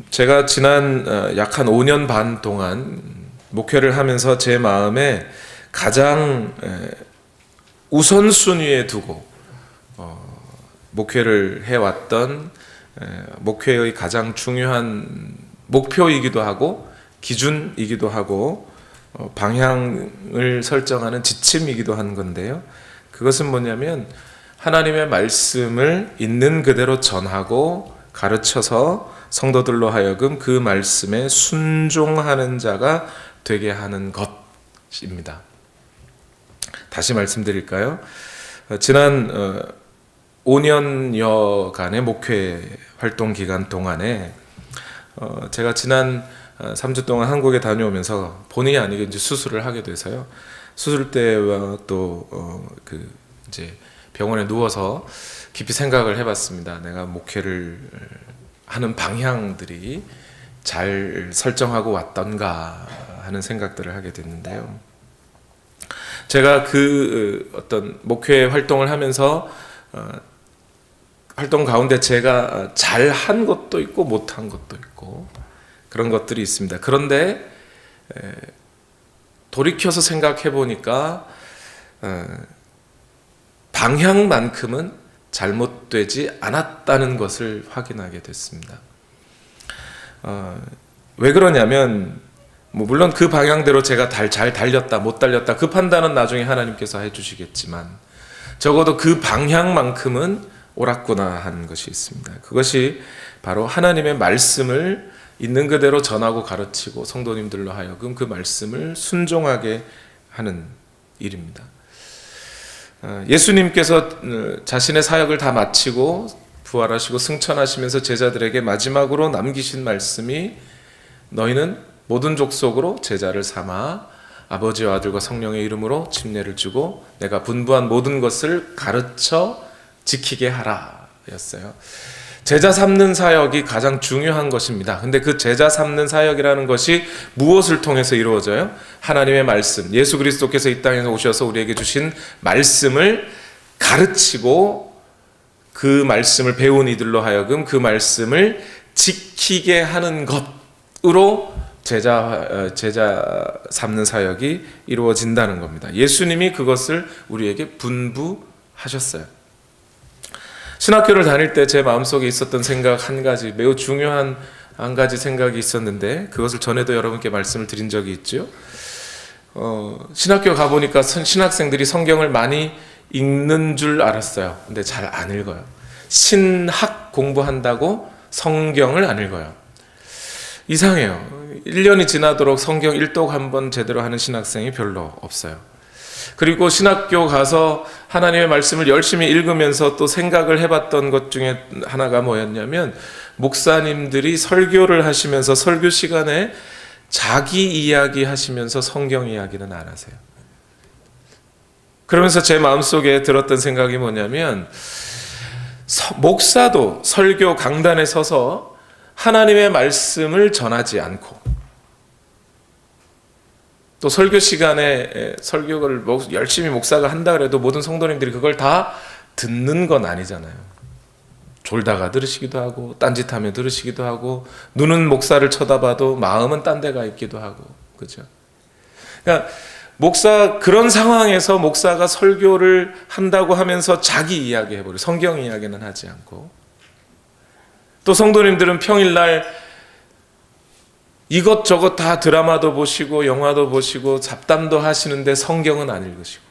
제가 지난 약 한 5년 반 동안 목회를 하면서 제 마음에 가장 우선순위에 두고 목회를 해왔던 목회의 가장 중요한 목표이기도 하고 기준이기도 하고 방향을 설정하는 지침이기도 한 건데요. 그것은 뭐냐면 하나님의 말씀을 있는 그대로 전하고 가르쳐서 성도들로 하여금 그 말씀에 순종하는 자가 되게 하는 것입니다. 다시 말씀드릴까요? 지난 5년여간의 목회 활동 기간 동안에 제가 지난 3주 동안 한국에 다녀오면서 본의 아니게 이제 수술을 하게 돼서요. 수술 때와 또 이제 병원에 누워서 깊이 생각을 해봤습니다. 내가 목회를 하는 방향들이 잘 설정하고 왔던가 하는 생각들을 하게 됐는데요. 제가 그 어떤 목회 활동을 하면서 활동 가운데 제가 잘한 것도 있고 못한 것도 있고 그런 것들이 있습니다. 그런데 돌이켜서 생각해 보니까 방향만큼은 잘못되지 않았다는 것을 확인하게 됐습니다. 왜 그러냐면 물론 그 방향대로 제가 잘 달렸다 못 달렸다 그 판단은 나중에 하나님께서 해주시겠지만 적어도 그 방향만큼은 옳았구나 하는 것이 있습니다. 그것이 바로 하나님의 말씀을 있는 그대로 전하고 가르치고 성도님들로 하여금 그 말씀을 순종하게 하는 일입니다. 예수님께서 자신의 사역을 다 마치고 부활하시고 승천하시면서 제자들에게 마지막으로 남기신 말씀이 너희는 모든 족속으로 제자를 삼아 아버지와 아들과 성령의 이름으로 침례를 주고 내가 분부한 모든 것을 가르쳐 지키게 하라 였어요. 제자 삼는 사역이 가장 중요한 것입니다. 근데 그 제자 삼는 사역이라는 것이 무엇을 통해서 이루어져요? 하나님의 말씀, 예수 그리스도께서 이 땅에 오셔서 우리에게 주신 말씀을 가르치고 그 말씀을 배운 이들로 하여금 그 말씀을 지키게 하는 것으로 제자 삼는 사역이 이루어진다는 겁니다. 예수님이 그것을 우리에게 분부하셨어요. 신학교를 다닐 때 제 마음속에 있었던 생각 한 가지, 매우 중요한 한 가지 생각이 있었는데 그것을 전에도 여러분께 말씀을 드린 적이 있죠. 신학교 가보니까 신학생들이 성경을 많이 읽는 줄 알았어요. 근데 잘 안 읽어요. 신학 공부한다고 성경을 안 읽어요. 이상해요. 1년이 지나도록 성경 1독 한번 제대로 하는 신학생이 별로 없어요. 그리고 신학교 가서 하나님의 말씀을 열심히 읽으면서 또 생각을 해봤던 것 중에 하나가 뭐였냐면 목사님들이 설교를 하시면서 설교 시간에 자기 이야기 하시면서 성경 이야기는 안 하세요. 그러면서 제 마음속에 들었던 생각이 뭐냐면 목사도 설교 강단에 서서 하나님의 말씀을 전하지 않고 또 설교 시간에 설교를 열심히 목사가 한다 그래도 모든 성도님들이 그걸 다 듣는 건 아니잖아요. 졸다가 들으시기도 하고 딴짓하며 들으시기도 하고 눈은 목사를 쳐다봐도 마음은 딴 데가 있기도 하고 그죠? 그러니까 그런 상황에서 목사가 설교를 한다고 하면서 자기 이야기 해버려요. 성경 이야기는 하지 않고 또 성도님들은 평일날 이것저것 다 드라마도 보시고 영화도 보시고 잡담도 하시는데 성경은 안 읽으시고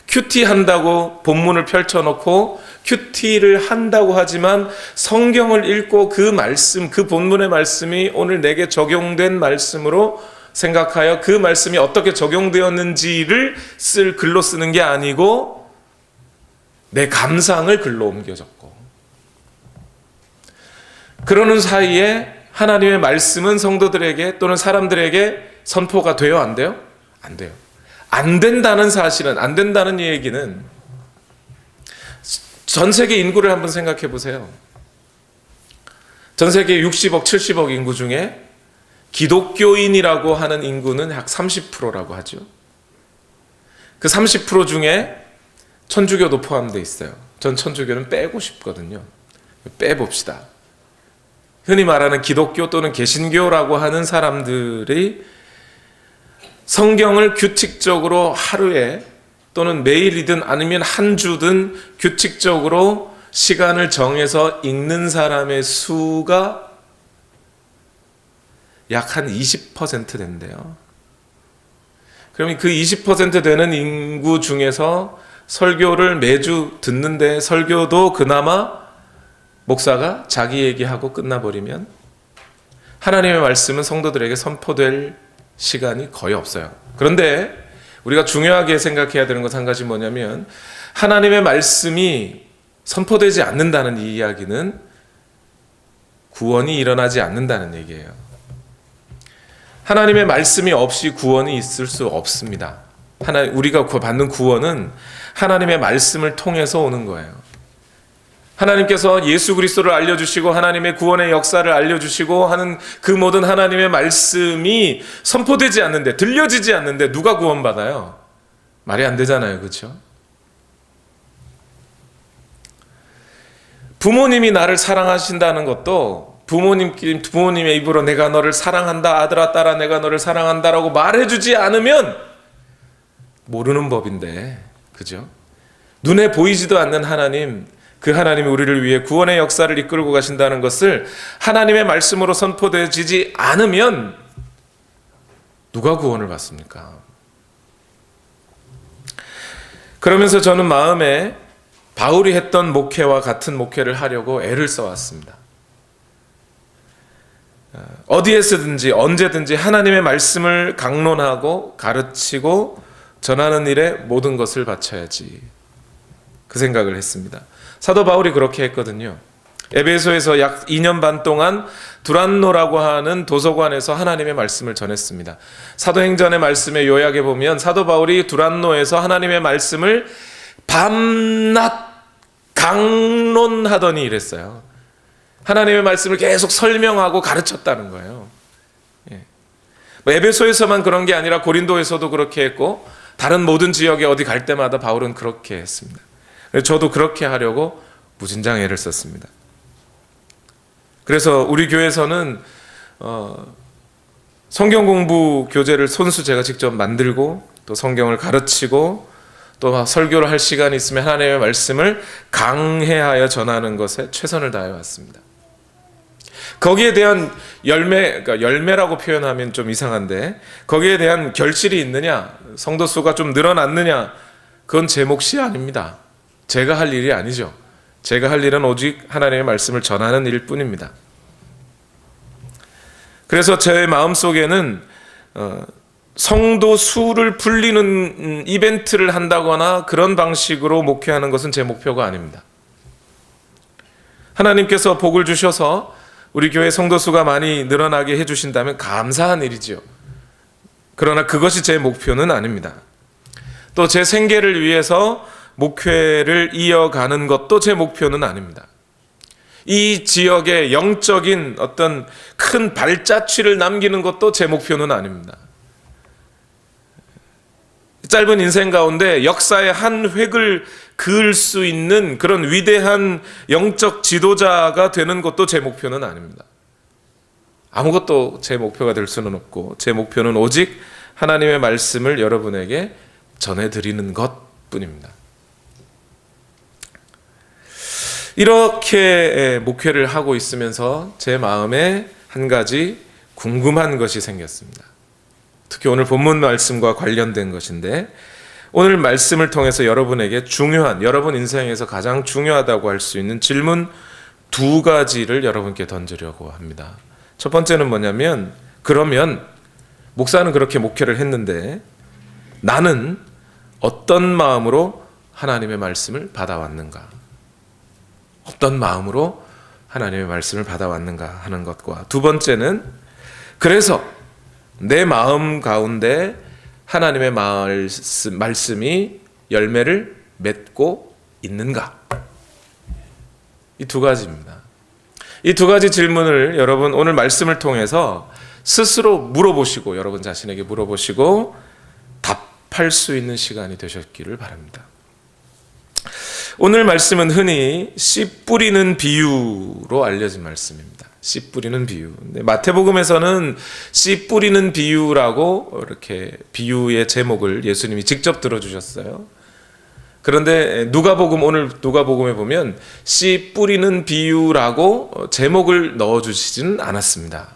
큐티 한다고 본문을 펼쳐놓고 큐티를 한다고 하지만 성경을 읽고 그 말씀, 그 본문의 말씀이 오늘 내게 적용된 말씀으로 생각하여 그 말씀이 어떻게 적용되었는지를 글로 쓰는 게 아니고 내 감상을 글로 옮겨 적고 그러는 사이에 하나님의 말씀은 성도들에게 또는 사람들에게 선포가 돼요? 안 돼요? 안 돼요. 안 된다는 사실은, 안 된다는 얘기는 전 세계 인구를 한번 생각해 보세요. 전 세계 60억, 70억 인구 중에 기독교인이라고 하는 인구는 약 30%라고 하죠. 그 30% 중에 천주교도 포함되어 있어요. 전 천주교는 빼고 싶거든요. 빼봅시다. 흔히 말하는 기독교 또는 개신교라고 하는 사람들이 성경을 규칙적으로 하루에 또는 매일이든 아니면 한 주든 규칙적으로 시간을 정해서 읽는 사람의 수가 약 한 20% 된대요. 그러면 그 20% 되는 인구 중에서 설교를 매주 듣는데 설교도 그나마 목사가 자기 얘기하고 끝나버리면 하나님의 말씀은 성도들에게 선포될 시간이 거의 없어요. 그런데 우리가 중요하게 생각해야 되는 것 한 가지 뭐냐면 하나님의 말씀이 선포되지 않는다는 이 이야기는 구원이 일어나지 않는다는 얘기예요. 하나님의 말씀이 없이 구원이 있을 수 없습니다. 우리가 받는 구원은 하나님의 말씀을 통해서 오는 거예요. 하나님께서 예수 그리스도를 알려주시고 하나님의 구원의 역사를 알려주시고 하는 그 모든 하나님의 말씀이 선포되지 않는데, 들려지지 않는데 누가 구원받아요? 말이 안 되잖아요. 그렇죠? 부모님이 나를 사랑하신다는 것도 부모님의 입으로 내가 너를 사랑한다, 아들아 딸아 내가 너를 사랑한다라고 말해주지 않으면 모르는 법인데, 그죠? 눈에 보이지도 않는 하나님, 그 하나님이 우리를 위해 구원의 역사를 이끌고 가신다는 것을 하나님의 말씀으로 선포되지 않으면 누가 구원을 받습니까? 그러면서 저는 마음에 바울이 했던 목회와 같은 목회를 하려고 애를 써왔습니다. 어디에서든지 언제든지 하나님의 말씀을 강론하고 가르치고 전하는 일에 모든 것을 바쳐야지, 그 생각을 했습니다. 사도 바울이 그렇게 했거든요. 에베소에서 약 2년 반 동안 두란노라고 하는 도서관에서 하나님의 말씀을 전했습니다. 사도행전의 말씀에 요약해 보면 사도 바울이 두란노에서 하나님의 말씀을 밤낮 강론하더니 이랬어요. 하나님의 말씀을 계속 설명하고 가르쳤다는 거예요. 에베소에서만 그런 게 아니라 고린도에서도 그렇게 했고 다른 모든 지역에 어디 갈 때마다 바울은 그렇게 했습니다. 저도 그렇게 하려고 무진장 애를 썼습니다. 그래서 우리 교회에서는 성경 공부 교재를 손수 제가 직접 만들고 또 성경을 가르치고 또 설교를 할 시간이 있으면 하나님의 말씀을 강해하여 전하는 것에 최선을 다해 왔습니다. 거기에 대한 열매, 그러니까 열매라고 표현하면 좀 이상한데 거기에 대한 결실이 있느냐, 성도 수가 좀 늘어났느냐, 그건 제 몫이 아닙니다. 제가 할 일이 아니죠. 제가 할 일은 오직 하나님의 말씀을 전하는 일 뿐입니다. 그래서 제 마음속에는 성도 수를 불리는 이벤트를 한다거나 그런 방식으로 목회하는 것은 제 목표가 아닙니다. 하나님께서 복을 주셔서 우리 교회 성도 수가 많이 늘어나게 해주신다면 감사한 일이지요. 그러나 그것이 제 목표는 아닙니다. 또 제 생계를 위해서 목회를 이어가는 것도 제 목표는 아닙니다. 이 지역에 영적인 어떤 큰 발자취를 남기는 것도 제 목표는 아닙니다. 짧은 인생 가운데 역사의 한 획을 그을 수 있는 그런 위대한 영적 지도자가 되는 것도 제 목표는 아닙니다. 아무것도 제 목표가 될 수는 없고 제 목표는 오직 하나님의 말씀을 여러분에게 전해드리는 것뿐입니다. 이렇게 목회를 하고 있으면서 제 마음에 한 가지 궁금한 것이 생겼습니다. 특히 오늘 본문 말씀과 관련된 것인데, 오늘 말씀을 통해서 여러분에게 중요한, 여러분 인생에서 가장 중요하다고 할 수 있는 질문 두 가지를 여러분께 던지려고 합니다. 첫 번째는 뭐냐면, 그러면 목사는 그렇게 목회를 했는데 나는 어떤 마음으로 하나님의 말씀을 받아왔는가? 어떤 마음으로 하나님의 말씀을 받아왔는가 하는 것과, 두 번째는 그래서 내 마음 가운데 하나님의 말씀이 열매를 맺고 있는가? 이 두 가지입니다. 이 두 가지 질문을 여러분 오늘 말씀을 통해서 스스로 물어보시고, 여러분 자신에게 물어보시고 답할 수 있는 시간이 되셨기를 바랍니다. 오늘 말씀은 흔히 씨 뿌리는 비유로 알려진 말씀입니다. 씨 뿌리는 비유. 근데 마태복음에서는 씨 뿌리는 비유라고 이렇게 비유의 제목을 예수님이 직접 들어주셨어요. 그런데 오늘 누가복음에 보면 씨 뿌리는 비유라고 제목을 넣어주시지는 않았습니다.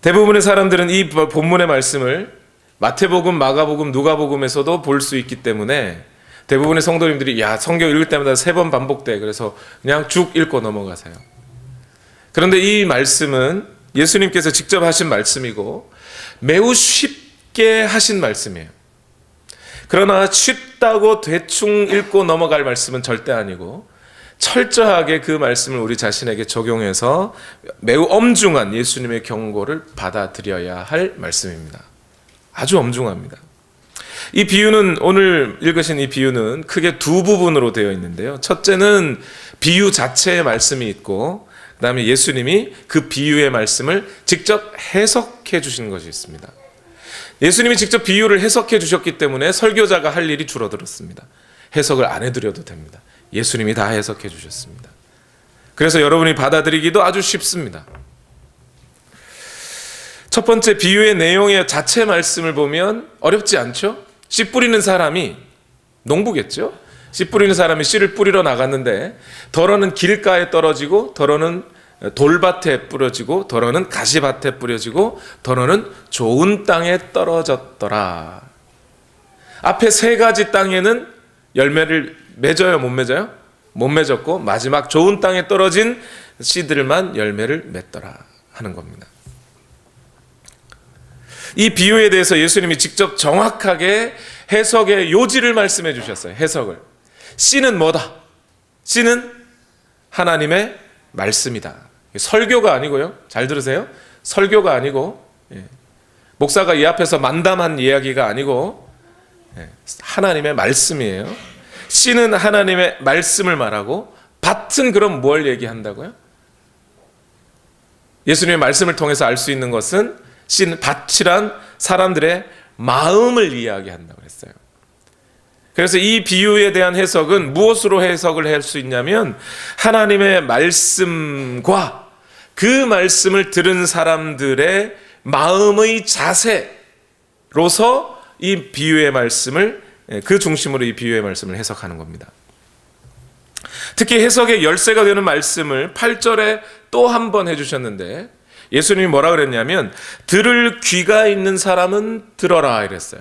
대부분의 사람들은 이 본문의 말씀을 마태복음, 마가복음, 누가복음에서도 볼 수 있기 때문에 대부분의 성도님들이 성경 읽을 때마다 3번 반복돼. 그래서 그냥 쭉 읽고 넘어가세요. 그런데 이 말씀은 예수님께서 직접 하신 말씀이고 매우 쉽게 하신 말씀이에요. 그러나 쉽다고 대충 읽고 넘어갈 말씀은 절대 아니고 철저하게 그 말씀을 우리 자신에게 적용해서 매우 엄중한 예수님의 경고를 받아들여야 할 말씀입니다. 아주 엄중합니다. 이 비유는, 오늘 읽으신 이 비유는 크게 두 부분으로 되어 있는데요. 첫째는 비유 자체의 말씀이 있고, 그 다음에 예수님이 그 비유의 말씀을 직접 해석해 주신 것이 있습니다. 예수님이 직접 비유를 해석해 주셨기 때문에 설교자가 할 일이 줄어들었습니다. 해석을 안 해드려도 됩니다. 예수님이 다 해석해 주셨습니다. 그래서 여러분이 받아들이기도 아주 쉽습니다. 첫 번째 비유의 내용의 자체 말씀을 보면 어렵지 않죠? 씨 뿌리는 사람이 농부겠죠? 씨 뿌리는 사람이 씨를 뿌리러 나갔는데 덜어는 길가에 떨어지고 덜어는 돌밭에 뿌려지고 덜어는 가시밭에 뿌려지고 덜어는 좋은 땅에 떨어졌더라. 앞에 3가지 땅에는 열매를 맺어요, 못 맺어요? 못 맺었고 마지막 좋은 땅에 떨어진 씨들만 열매를 맺더라 하는 겁니다. 이 비유에 대해서 예수님이 직접 정확하게 해석의 요지를 말씀해 주셨어요. 해석을. 씨는 뭐다? 씨는 하나님의 말씀이다. 설교가 아니고요. 잘 들으세요. 설교가 아니고 목사가 이 앞에서 만담한 이야기가 아니고 하나님의 말씀이에요. 씨는 하나님의 말씀을 말하고 밭은 그럼 뭘 얘기한다고요? 예수님의 말씀을 통해서 알 수 있는 것은 씨는 밭이란 사람들의 마음을 이야기한다고 했어요. 그래서 이 비유에 대한 해석은 무엇으로 해석을 할 수 있냐면 하나님의 말씀과 그 말씀을 들은 사람들의 마음의 자세로서 이 비유의 말씀을 그 중심으로 이 비유의 말씀을 해석하는 겁니다. 특히 해석의 열쇠가 되는 말씀을 8절에 또 한 번 해주셨는데 예수님이 뭐라 그랬냐면 들을 귀가 있는 사람은 들어라 이랬어요.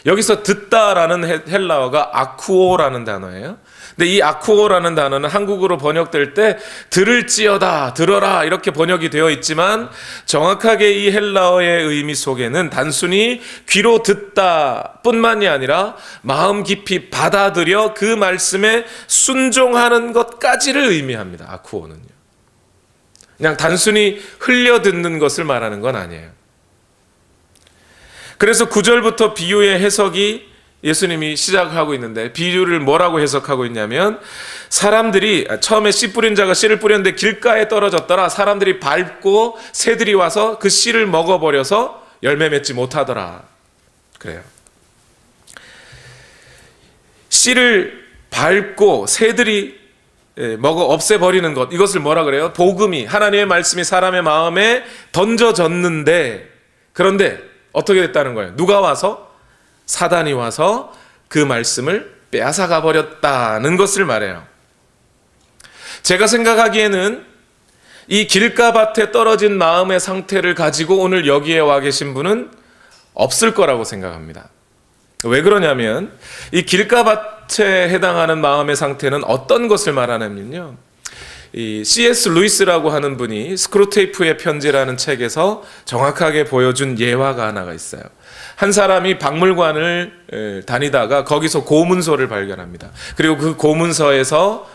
여기서 듣다라는 헬라어가 아쿠오라는 단어예요. 근데 이 아쿠오라는 단어는 한국어로 번역될 때 들을지어다, 들어라 이렇게 번역이 되어 있지만 정확하게 이 헬라어의 의미 속에는 단순히 귀로 듣다 뿐만이 아니라 마음 깊이 받아들여 그 말씀에 순종하는 것까지를 의미합니다. 아쿠오는요. 그냥 단순히 흘려 듣는 것을 말하는 건 아니에요. 그래서 9절부터 비유의 해석이 예수님이 시작하고 있는데 비유를 뭐라고 해석하고 있냐면 사람들이 처음에 씨 뿌린 자가 씨를 뿌렸는데 길가에 떨어졌더라. 사람들이 밟고 새들이 와서 그 씨를 먹어버려서 열매 맺지 못하더라. 그래요. 씨를 밟고 새들이 먹어 없애버리는 것, 이것을 뭐라 그래요? 복음이, 하나님의 말씀이 사람의 마음에 던져졌는데 그런데 어떻게 됐다는 거예요? 누가 와서? 사단이 와서 그 말씀을 빼앗아가 버렸다는 것을 말해요. 제가 생각하기에는 이 길가밭에 떨어진 마음의 상태를 가지고 오늘 여기에 와 계신 분은 없을 거라고 생각합니다. 왜 그러냐면 이 길가밭에 해당하는 마음의 상태는 어떤 것을 말하냐면요, 이 C.S. 루이스라고 하는 분이 스크루테이프의 편지라는 책에서 정확하게 보여준 예화가 하나가 있어요. 한 사람이 박물관을 다니다가 거기서 고문서를 발견합니다. 그리고 그 고문서에서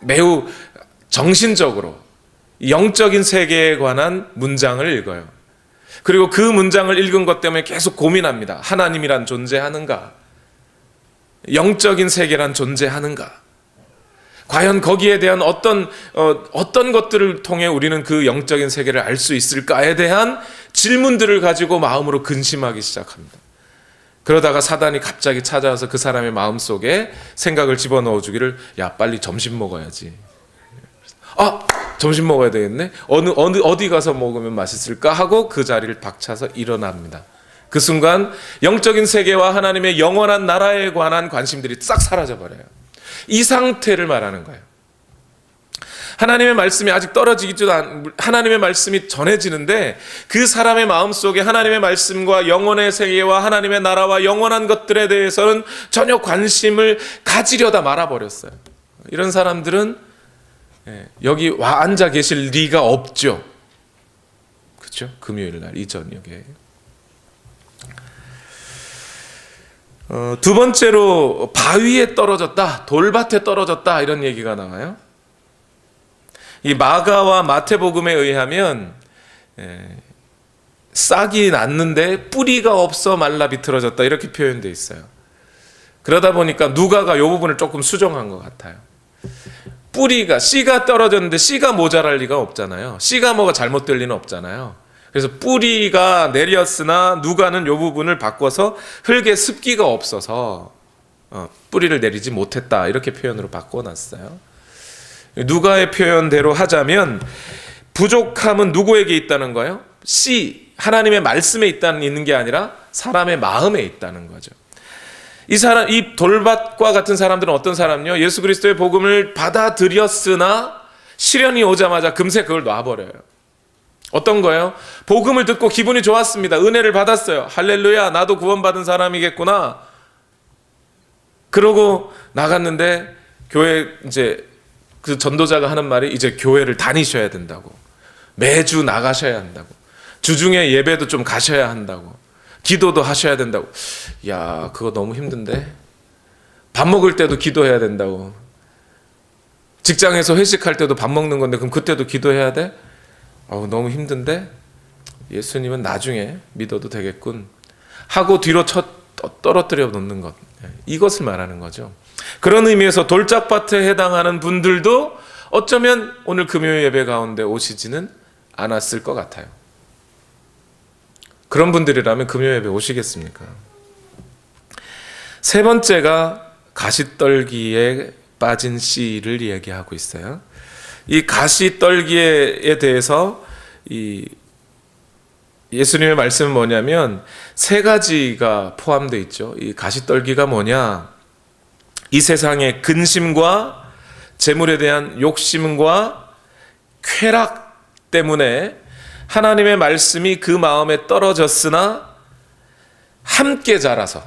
매우 정신적으로 영적인 세계에 관한 문장을 읽어요. 그리고 그 문장을 읽은 것 때문에 계속 고민합니다. 하나님이란 존재하는가? 영적인 세계란 존재하는가? 과연 거기에 대한 어떤 것들을 통해 우리는 그 영적인 세계를 알 수 있을까에 대한 질문들을 가지고 마음으로 근심하기 시작합니다. 그러다가 사단이 갑자기 찾아와서 그 사람의 마음속에 생각을 집어넣어 주기를, 야 빨리 점심 먹어야지. 점심 먹어야 되겠네. 어디 가서 먹으면 맛있을까 하고 그 자리를 박차서 일어납니다. 그 순간 영적인 세계와 하나님의 영원한 나라에 관한 관심들이 싹 사라져 버려요. 이 상태를 말하는 거예요. 하나님의 말씀이 아직 하나님의 말씀이 전해지는데 그 사람의 마음속에 하나님의 말씀과 영혼의 세계와 하나님의 나라와 영원한 것들에 대해서는 전혀 관심을 가지려다 말아버렸어요. 이런 사람들은 여기 와 앉아 계실 리가 없죠. 그렇죠? 금요일 날 이 저녁에. 두 번째로 바위에 떨어졌다, 돌밭에 떨어졌다 이런 얘기가 나와요. 이 마가와 마태복음에 의하면 싹이 났는데 뿌리가 없어 말라 비틀어졌다 이렇게 표현되어 있어요. 그러다 보니까 누가가 이 부분을 조금 수정한 것 같아요. 씨가 떨어졌는데 씨가 모자랄 리가 없잖아요. 씨가 뭐가 잘못될 리는 없잖아요. 그래서 뿌리가 내렸으나 누가는 이 부분을 바꿔서 흙에 습기가 없어서 뿌리를 내리지 못했다 이렇게 표현으로 바꿔놨어요. 누가의 표현대로 하자면 부족함은 누구에게 있다는 거예요? 하나님의 말씀에 있는 게 아니라 사람의 마음에 있다는 거죠. 이 돌밭과 같은 사람들은 어떤 사람이요? 예수 그리스도의 복음을 받아들였으나 시련이 오자마자 금세 그걸 놔버려요. 어떤 거예요? 복음을 듣고 기분이 좋았습니다. 은혜를 받았어요. 할렐루야, 나도 구원받은 사람이겠구나. 그러고 나갔는데 교회 이제 그 전도자가 하는 말이 이제 교회를 다니셔야 된다고, 매주 나가셔야 한다고, 주중에 예배도 좀 가셔야 한다고, 기도도 하셔야 된다고. 야, 그거 너무 힘든데? 밥 먹을 때도 기도해야 된다고. 직장에서 회식할 때도 밥 먹는 건데 그럼 그때도 기도해야 돼? 너무 힘든데? 예수님은 나중에 믿어도 되겠군 하고 뒤로 떨어뜨려 놓는 것, 이것을 말하는 거죠. 그런 의미에서 돌짝밭에 해당하는 분들도 어쩌면 오늘 금요일 예배 가운데 오시지는 않았을 것 같아요. 그런 분들이라면 금요일 예배 오시겠습니까? 세 번째가 가시떨기에 빠진 씨를 이야기하고 있어요. 이 가시떨기에 대해서 예수님의 말씀은 뭐냐면 세 가지가 포함되어 있죠. 이 가시떨기가 뭐냐? 이 세상의 근심과 재물에 대한 욕심과 쾌락 때문에 하나님의 말씀이 그 마음에 떨어졌으나 함께 자라서,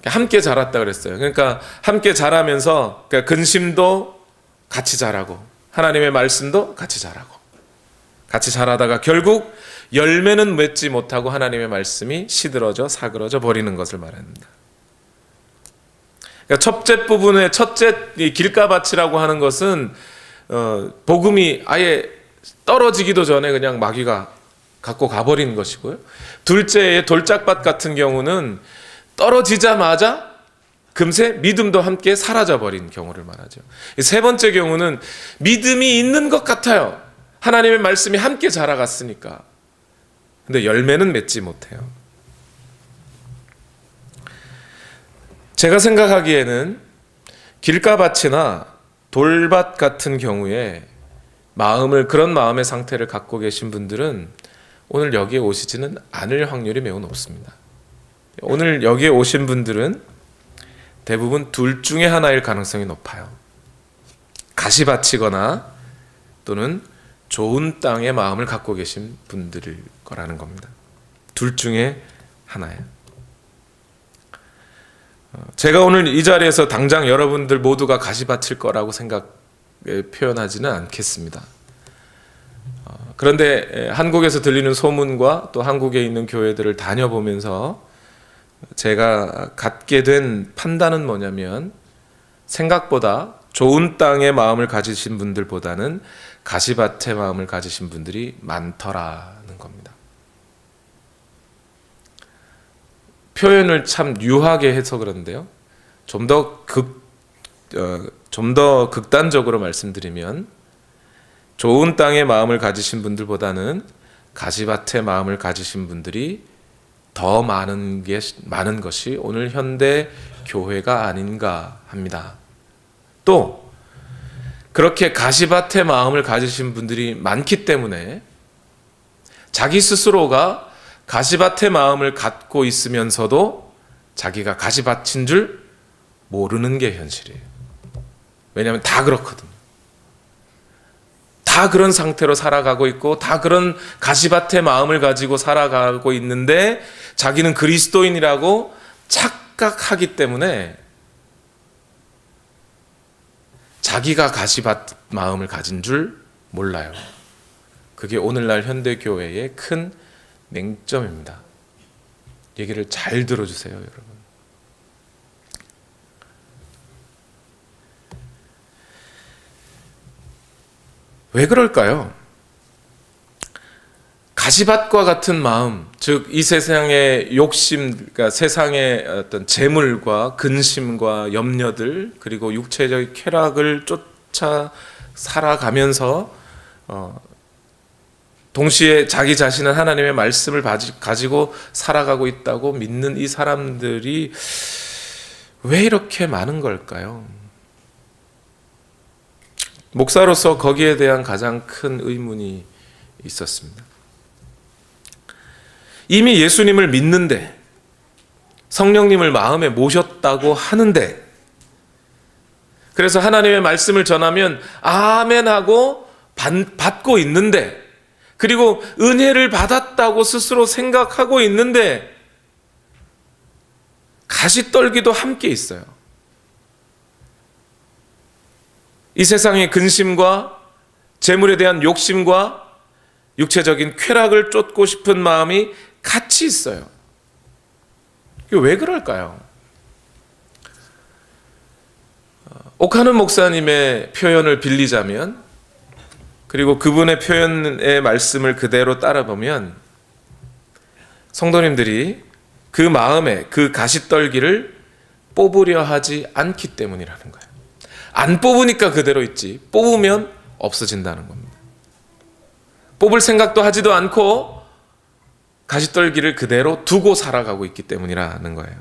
함께 자랐다 그랬어요. 그러니까 함께 자라면서 근심도 같이 자라고 하나님의 말씀도 같이 자라고 같이 자라다가 결국 열매는 맺지 못하고 하나님의 말씀이 시들어져 사그러져 버리는 것을 말합니다. 그러니까 첫째 부분의 첫째 길가밭이라고 하는 것은 복음이 아예 떨어지기도 전에 그냥 마귀가 갖고 가버리는 것이고요. 둘째의 돌짝밭 같은 경우는 떨어지자마자 금세 믿음도 함께 사라져버린 경우를 말하죠. 세 번째 경우는 믿음이 있는 것 같아요. 하나님의 말씀이 함께 자라갔으니까. 근데 열매는 맺지 못해요. 제가 생각하기에는 길가밭이나 돌밭 같은 경우에 그런 마음의 상태를 갖고 계신 분들은 오늘 여기에 오시지는 않을 확률이 매우 높습니다. 오늘 여기에 오신 분들은 대부분 둘 중에 하나일 가능성이 높아요. 가시밭이거나 또는 좋은 땅의 마음을 갖고 계신 분들일 거라는 겁니다. 둘 중에 하나예요. 제가 오늘 이 자리에서 당장 여러분들 모두가 가시밭일 거라고 표현하지는 않겠습니다. 그런데 한국에서 들리는 소문과 또 한국에 있는 교회들을 다녀보면서 제가 갖게 된 판단은 뭐냐면 생각보다 좋은 땅의 마음을 가지신 분들보다는 가시밭의 마음을 가지신 분들이 많더라는 겁니다. 표현을 참 유하게 해서 그런데요. 좀 더 극단적으로 말씀드리면 좋은 땅의 마음을 가지신 분들보다는 가시밭의 마음을 가지신 분들이 더 많은 것이 오늘 현대 교회가 아닌가 합니다. 또 그렇게 가시밭의 마음을 가지신 분들이 많기 때문에 자기 스스로가 가시밭의 마음을 갖고 있으면서도 자기가 가시밭인 줄 모르는 게 현실이에요. 왜냐하면 다 그렇거든요. 다 그런 상태로 살아가고 있고 다 그런 가시밭의 마음을 가지고 살아가고 있는데 자기는 그리스도인이라고 착각하기 때문에 자기가 가시밭 마음을 가진 줄 몰라요. 그게 오늘날 현대교회의 큰 맹점입니다. 얘기를 잘 들어주세요, 여러분. 왜 그럴까요? 가시밭과 같은 마음, 즉 이 세상의 욕심, 그러니까 세상의 어떤 재물과 근심과 염려들, 그리고 육체적 쾌락을 쫓아 살아가면서 동시에 자기 자신은 하나님의 말씀을 가지고 살아가고 있다고 믿는 이 사람들이 왜 이렇게 많은 걸까요? 목사로서 거기에 대한 가장 큰 의문이 있었습니다. 이미 예수님을 믿는데 성령님을 마음에 모셨다고 하는데 그래서 하나님의 말씀을 전하면 아멘하고 받고 있는데 그리고 은혜를 받았다고 스스로 생각하고 있는데 가시떨기도 함께 있어요. 이 세상의 근심과 재물에 대한 욕심과 육체적인 쾌락을 쫓고 싶은 마음이 같이 있어요. 이게 왜 그럴까요? 옥하는 목사님의 표현을 빌리자면 그리고 그분의 표현의 말씀을 그대로 따라보면 성도님들이 그 마음에 그 가시떨기를 뽑으려 하지 않기 때문이라는 거예요. 안 뽑으니까 그대로 있지 뽑으면 없어진다는 겁니다. 뽑을 생각도 하지도 않고 가시떨기를 그대로 두고 살아가고 있기 때문이라는 거예요.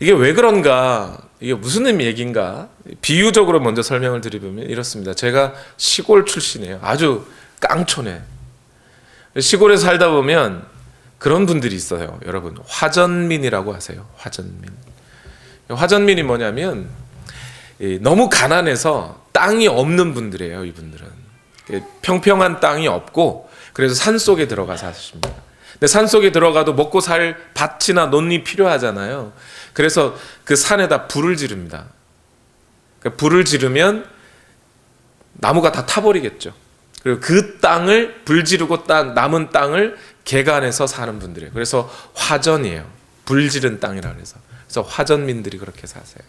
이게 왜 그런가? 이게 무슨 얘기인가? 비유적으로 먼저 설명을 드리면 이렇습니다. 제가 시골 출신이에요. 아주 깡촌에. 시골에 살다 보면 그런 분들이 있어요. 여러분, 화전민이라고 하세요. 화전민. 화전민이 뭐냐면 너무 가난해서 땅이 없는 분들이에요. 이분들은 평평한 땅이 없고 그래서 산속에 들어가 사십니다. 근데 산속에 들어가도 먹고 살 밭이나 논이 필요하잖아요. 그래서 그 산에다 불을 지릅니다. 그러니까 불을 지르면 나무가 다 타버리겠죠. 그리고 그 땅을 불 지르고 남은 땅을 개간해서 사는 분들이에요. 그래서 화전이에요. 불 지른 땅이라 그래서. 그래서 화전민들이 그렇게 사세요.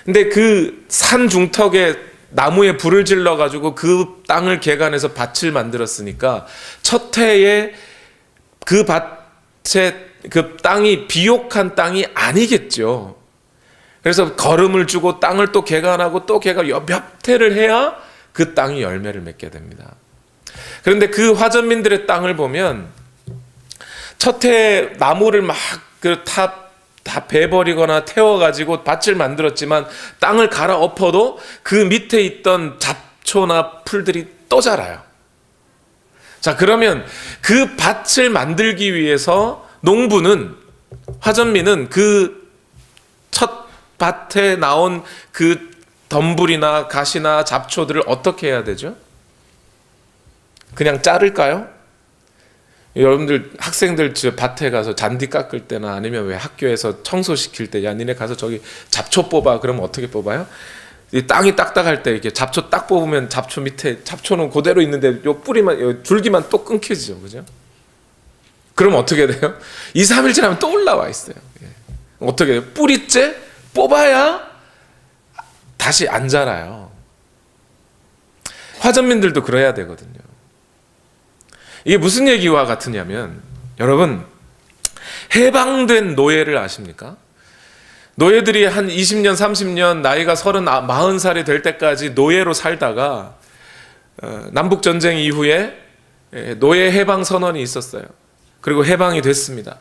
근데 그 산 중턱에 나무에 불을 질러 가지고 그 땅을 개간해서 밭을 만들었으니까 첫 해에 그 밭에 그 땅이 비옥한 땅이 아니겠죠. 그래서 거름을 주고 땅을 또 개간하고 또 몇 해를 해야 그 땅이 열매를 맺게 됩니다. 그런데 그 화전민들의 땅을 보면 첫 해 나무를 막 다 베버리거나 태워가지고 밭을 만들었지만 땅을 갈아엎어도 그 밑에 있던 잡초나 풀들이 또 자라요. 자, 그러면 그 밭을 만들기 위해서 농부는, 화전민은 그 첫 밭에 나온 그 덤불이나 가시나 잡초들을 어떻게 해야 되죠? 그냥 자를까요? 여러분들 학생들 밭에 가서 잔디 깎을 때나 아니면 왜 학교에서 청소시킬 때 야 니네 가서 저기 잡초 뽑아 그러면 어떻게 뽑아요? 이 땅이 딱딱할 때 이렇게 잡초 딱 뽑으면 잡초 밑에 잡초는 그대로 있는데 요 뿌리만 요 줄기만 또 끊겨지죠, 그죠? 그럼 어떻게 돼요? 2, 3일 지나면 또 올라와 있어요. 예. 어떻게 돼요? 뿌리째 뽑아야 다시 안 자라요. 화전민들도 그래야 되거든요. 이게 무슨 얘기와 같으냐면 여러분 해방된 노예를 아십니까? 노예들이 한 20년 30년 나이가 30, 40살이 될 때까지 노예로 살다가 남북전쟁 이후에 노예 해방 선언이 있었어요. 그리고 해방이 됐습니다.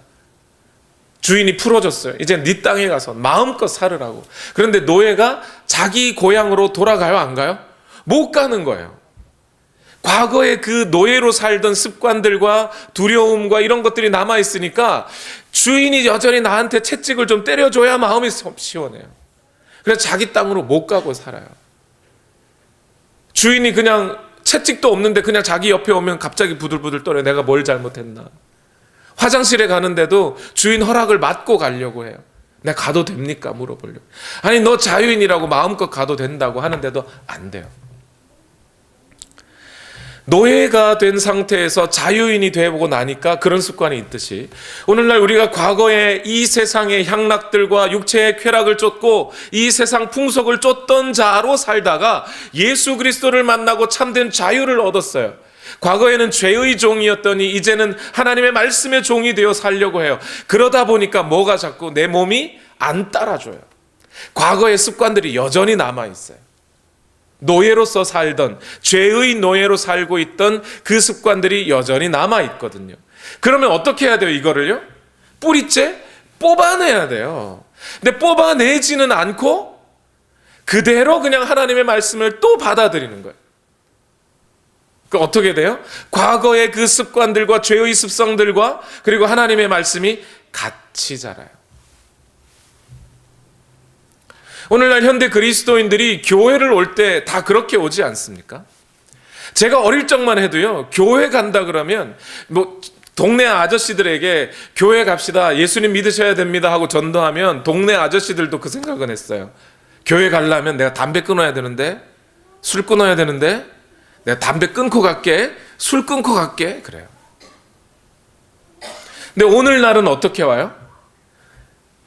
주인이 풀어줬어요. 이제 네 땅에 가서 마음껏 살으라고. 그런데 노예가 자기 고향으로 돌아가요, 안 가요? 못 가는 거예요. 과거에 그 노예로 살던 습관들과 두려움과 이런 것들이 남아있으니까 주인이 여전히 나한테 채찍을 좀 때려줘야 마음이 시원해요. 그래서 자기 땅으로 못 가고 살아요. 주인이 그냥 채찍도 없는데 그냥 자기 옆에 오면 갑자기 부들부들 떨어요. 내가 뭘 잘못했나. 화장실에 가는데도 주인 허락을 받고 가려고 해요. 내가 가도 됩니까? 물어보려고. 아니, 너 자유인이라고 마음껏 가도 된다고 하는데도 안 돼요. 노예가 된 상태에서 자유인이 되어보고 나니까 그런 습관이 있듯이 오늘날 우리가 과거에 이 세상의 향락들과 육체의 쾌락을 쫓고 이 세상 풍속을 쫓던 자로 살다가 예수 그리스도를 만나고 참된 자유를 얻었어요. 과거에는 죄의 종이었더니 이제는 하나님의 말씀의 종이 되어 살려고 해요. 그러다 보니까 뭐가 자꾸 내 몸이 안 따라줘요. 과거의 습관들이 여전히 남아있어요. 노예로서 살던, 죄의 노예로 살고 있던 그 습관들이 여전히 남아있거든요. 그러면 어떻게 해야 돼요, 이거를요? 뿌리째 뽑아내야 돼요. 근데 뽑아내지는 않고 그대로 그냥 하나님의 말씀을 또 받아들이는 거예요. 그 어떻게 돼요? 과거의 그 습관들과 죄의 습성들과 그리고 하나님의 말씀이 같이 자라요. 오늘날 현대 그리스도인들이 교회를 올 때 다 그렇게 오지 않습니까? 제가 어릴 적만 해도요, 교회 간다 그러면 뭐 동네 아저씨들에게 교회 갑시다, 예수님 믿으셔야 됩니다 하고 전도하면 동네 아저씨들도 그 생각은 했어요. 교회 가려면 내가 담배 끊어야 되는데, 술 끊어야 되는데, 내가 담배 끊고 갈게, 술 끊고 갈게, 그래요. 근데 오늘날은 어떻게 와요?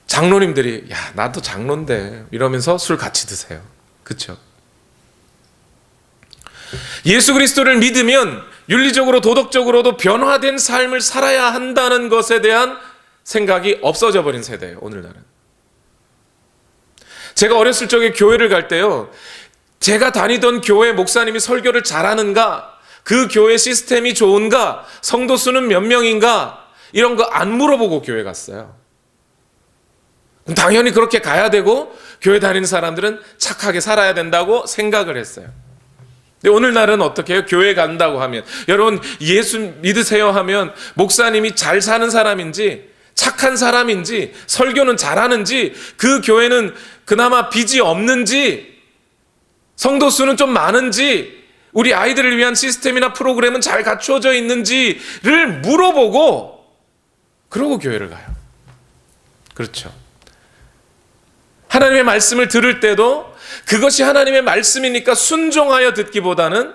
장로님들이 야, 나도 장로인데 이러면서 술 같이 드세요. 그렇죠? 예수 그리스도를 믿으면 윤리적으로 도덕적으로도 변화된 삶을 살아야 한다는 것에 대한 생각이 없어져 버린 세대예요, 오늘날은. 제가 어렸을 적에 교회를 갈 때요, 제가 다니던 교회 목사님이 설교를 잘하는가, 그 교회 시스템이 좋은가, 성도 수는 몇 명인가, 이런 거 안 물어보고 교회 갔어요. 당연히 그렇게 가야 되고 교회 다니는 사람들은 착하게 살아야 된다고 생각을 했어요. 근데 오늘날은 어떻게 해요? 교회 간다고 하면, 여러분 예수 믿으세요 하면 목사님이 잘 사는 사람인지 착한 사람인지 설교는 잘하는지 그 교회는 그나마 빚이 없는지 성도 수는 좀 많은지 우리 아이들을 위한 시스템이나 프로그램은 잘 갖추어져 있는지를 물어보고 그러고 교회를 가요. 그렇죠? 하나님의 말씀을 들을 때도 그것이 하나님의 말씀이니까 순종하여 듣기보다는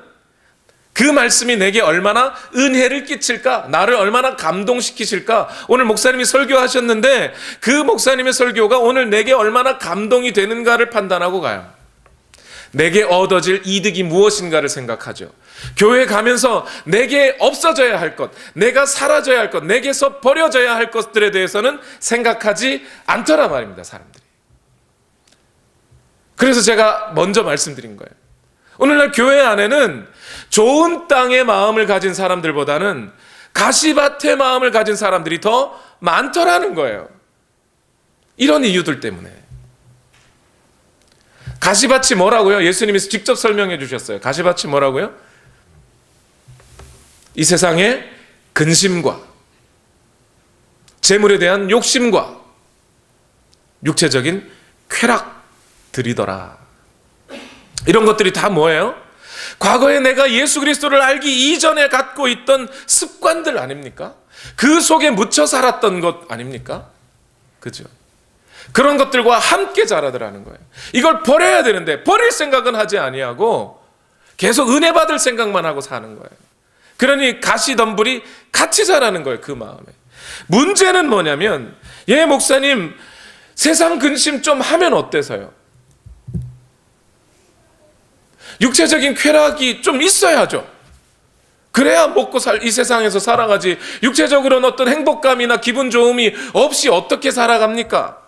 그 말씀이 내게 얼마나 은혜를 끼칠까, 나를 얼마나 감동시키실까. 오늘 목사님이 설교하셨는데 그 목사님의 설교가 오늘 내게 얼마나 감동이 되는가를 판단하고 가요. 내게 얻어질 이득이 무엇인가를 생각하죠. 교회 가면서 내게 없어져야 할 것, 내가 사라져야 할 것, 내게서 버려져야 할 것들에 대해서는 생각하지 않더라 말입니다, 사람들이. 그래서 제가 먼저 말씀드린 거예요. 오늘날 교회 안에는 좋은 땅의 마음을 가진 사람들보다는 가시밭의 마음을 가진 사람들이 더 많더라는 거예요. 이런 이유들 때문에. 가시밭이 뭐라고요? 예수님이 직접 설명해 주셨어요. 가시밭이 뭐라고요? 이 세상의 근심과 재물에 대한 욕심과 육체적인 쾌락들이더라. 이런 것들이 다 뭐예요? 과거에 내가 예수 그리스도를 알기 이전에 갖고 있던 습관들 아닙니까? 그 속에 묻혀 살았던 것 아닙니까? 그죠? 그런 것들과 함께 자라더라는 거예요. 이걸 버려야 되는데 버릴 생각은 하지 아니하고 계속 은혜 받을 생각만 하고 사는 거예요. 그러니 가시덤불이 같이 자라는 거예요, 그 마음에. 문제는 뭐냐면, 예, 목사님, 세상 근심 좀 하면 어때서요? 육체적인 쾌락이 좀 있어야죠. 그래야 먹고 이 세상에서 살아가지. 육체적으로는 어떤 행복감이나 기분 좋음이 없이 어떻게 살아갑니까?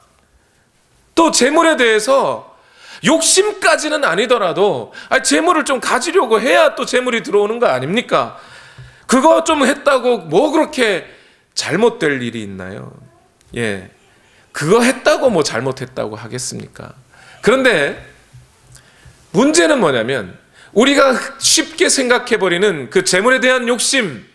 또 재물에 대해서 욕심까지는 아니더라도 재물을 좀 가지려고 해야 또 재물이 들어오는 거 아닙니까? 그거 좀 했다고 뭐 그렇게 잘못될 일이 있나요? 예. 그거 했다고 뭐 잘못했다고 하겠습니까? 그런데 문제는 뭐냐면 우리가 쉽게 생각해버리는 그 재물에 대한 욕심,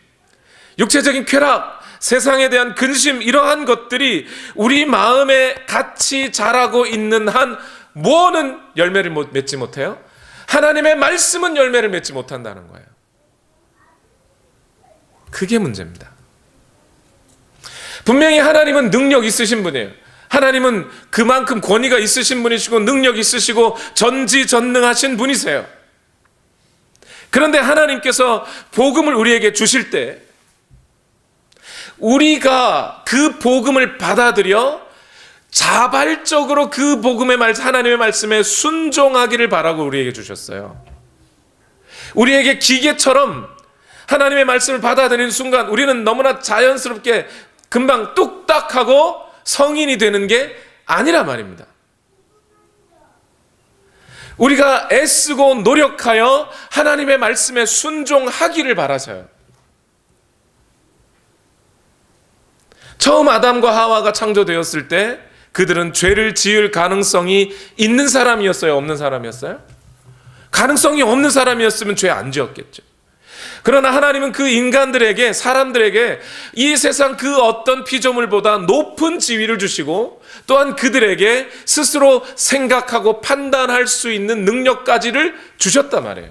육체적인 쾌락, 세상에 대한 근심, 이러한 것들이 우리 마음에 같이 자라고 있는 한 뭐는 열매를 맺지 못해요? 하나님의 말씀은 열매를 맺지 못한다는 거예요. 그게 문제입니다. 분명히 하나님은 능력 있으신 분이에요. 하나님은 그만큼 권위가 있으신 분이시고 능력 있으시고 전지전능하신 분이세요. 그런데 하나님께서 복음을 우리에게 주실 때 우리가 그 복음을 받아들여 자발적으로 그 복음의 하나님의 말씀에 순종하기를 바라고 우리에게 주셨어요. 우리에게 기계처럼 하나님의 말씀을 받아들이는 순간 우리는 너무나 자연스럽게 금방 뚝딱 하고 성인이 되는 게 아니라 말입니다. 우리가 애쓰고 노력하여 하나님의 말씀에 순종하기를 바라셔요. 처음 아담과 하와가 창조되었을 때 그들은 죄를 지을 가능성이 있는 사람이었어요? 없는 사람이었어요? 가능성이 없는 사람이었으면 죄 안 지었겠죠. 그러나 하나님은 그 인간들에게, 사람들에게 이 세상 그 어떤 피조물보다 높은 지위를 주시고 또한 그들에게 스스로 생각하고 판단할 수 있는 능력까지를 주셨단 말이에요.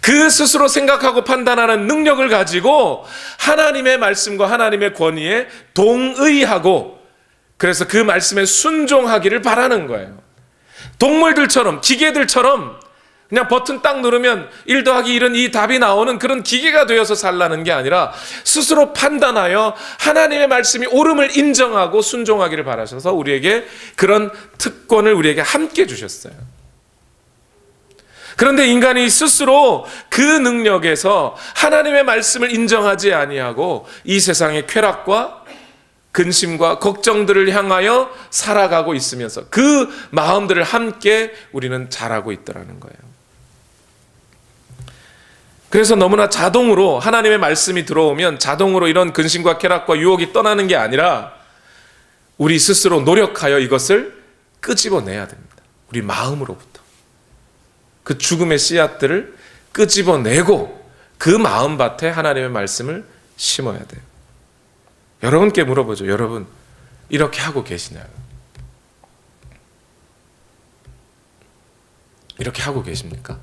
그 스스로 생각하고 판단하는 능력을 가지고 하나님의 말씀과 하나님의 권위에 동의하고 그래서 그 말씀에 순종하기를 바라는 거예요. 동물들처럼, 기계들처럼 그냥 버튼 딱 누르면 1 더하기 1은 이 답이 나오는 그런 기계가 되어서 살라는 게 아니라 스스로 판단하여 하나님의 말씀이 옳음을 인정하고 순종하기를 바라셔서 우리에게 그런 특권을 우리에게 함께 주셨어요. 그런데 인간이 스스로 그 능력에서 하나님의 말씀을 인정하지 아니하고 이 세상의 쾌락과 근심과 걱정들을 향하여 살아가고 있으면서 그 마음들을 함께 우리는 잘하고 있더라는 거예요. 그래서 너무나 자동으로 하나님의 말씀이 들어오면 자동으로 이런 근심과 쾌락과 유혹이 떠나는 게 아니라 우리 스스로 노력하여 이것을 끄집어내야 됩니다. 우리 마음으로부터. 그 죽음의 씨앗들을 끄집어내고 그 마음밭에 하나님의 말씀을 심어야 돼요. 여러분께 물어보죠. 여러분 이렇게 하고 계시나요? 이렇게 하고 계십니까?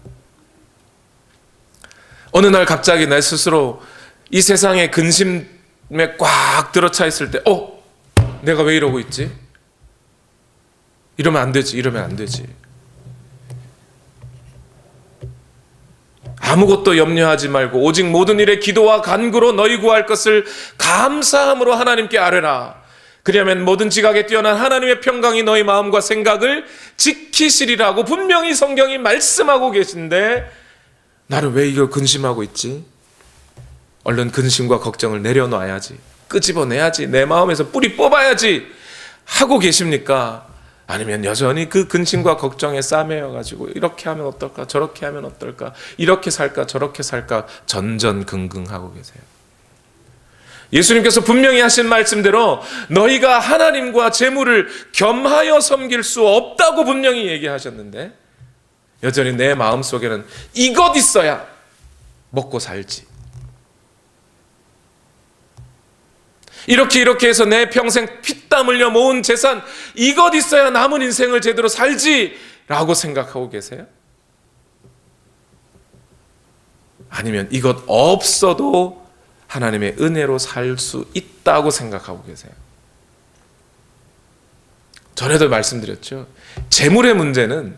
어느 날 갑자기 내 스스로 이 세상의 근심에 꽉 들어차 있을 때 내가 왜 이러고 있지? 이러면 안 되지. 이러면 안 되지. 아무것도 염려하지 말고 오직 모든 일에 기도와 간구로 너희 구할 것을 감사함으로 하나님께 아뢰라. 그리하면 모든 지각에 뛰어난 하나님의 평강이 너희 마음과 생각을 지키시리라고 분명히 성경이 말씀하고 계신데 나는 왜 이걸 근심하고 있지? 얼른 근심과 걱정을 내려놔야지. 끄집어내야지. 내 마음에서 뿌리 뽑아야지 하고 계십니까? 아니면 여전히 그 근심과 걱정에 싸매여가지고 이렇게 하면 어떨까? 저렇게 하면 어떨까? 이렇게 살까? 저렇게 살까? 전전긍긍하고 계세요. 예수님께서 분명히 하신 말씀대로 너희가 하나님과 재물을 겸하여 섬길 수 없다고 분명히 얘기하셨는데 여전히 내 마음속에는 이것 있어야 먹고 살지. 이렇게 해서 내 평생 피땀 흘려 모은 재산 이것 있어야 남은 인생을 제대로 살지라고 생각하고 계세요? 아니면 이것 없어도 하나님의 은혜로 살 수 있다고 생각하고 계세요? 전에도 말씀드렸죠. 재물의 문제는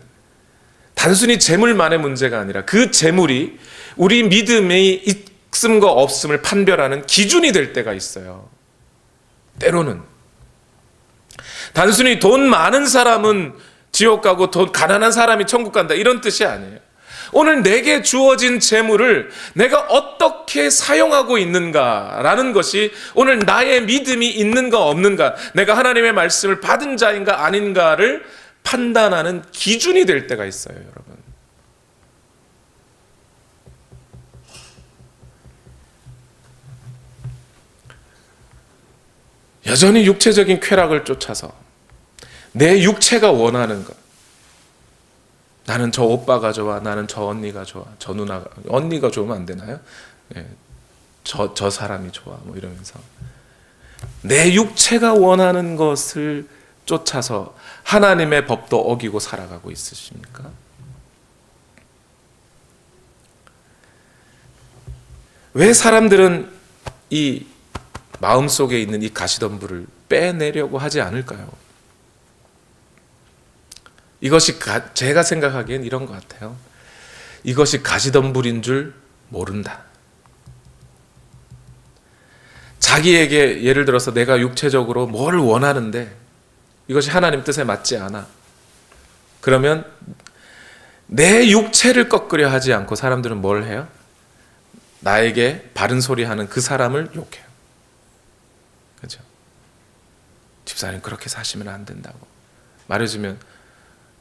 단순히 재물만의 문제가 아니라 그 재물이 우리 믿음의 있음과 없음을 판별하는 기준이 될 때가 있어요. 때로는 단순히 돈 많은 사람은 지옥 가고 돈 가난한 사람이 천국 간다 이런 뜻이 아니에요. 오늘 내게 주어진 재물을 내가 어떻게 사용하고 있는가라는 것이 오늘 나의 믿음이 있는가 없는가, 내가 하나님의 말씀을 받은 자인가 아닌가를 판단하는 기준이 될 때가 있어요, 여러분. 여전히 육체적인 쾌락을 쫓아서 내 육체가 원하는 것, 나는 저 오빠가 좋아, 나는 저 언니가 좋아, 저 누나가, 언니가 좋으면 안 되나요? 예, 저 사람이 좋아, 뭐 이러면서 내 육체가 원하는 것을 쫓아서 하나님의 법도 어기고 살아가고 있으십니까? 왜 사람들은 이 마음속에 있는 이 가시덤불을 빼내려고 하지 않을까요? 이것이 제가 생각하기엔 이런 것 같아요. 이것이 가시덤불인 줄 모른다. 자기에게 예를 들어서 내가 육체적으로 뭘 원하는데 이것이 하나님 뜻에 맞지 않아. 그러면 내 육체를 꺾으려 하지 않고 사람들은 뭘 해요? 나에게 바른 소리 하는 그 사람을 욕해요. 그렇죠? 집사님 그렇게 사시면 안 된다고 말해주면,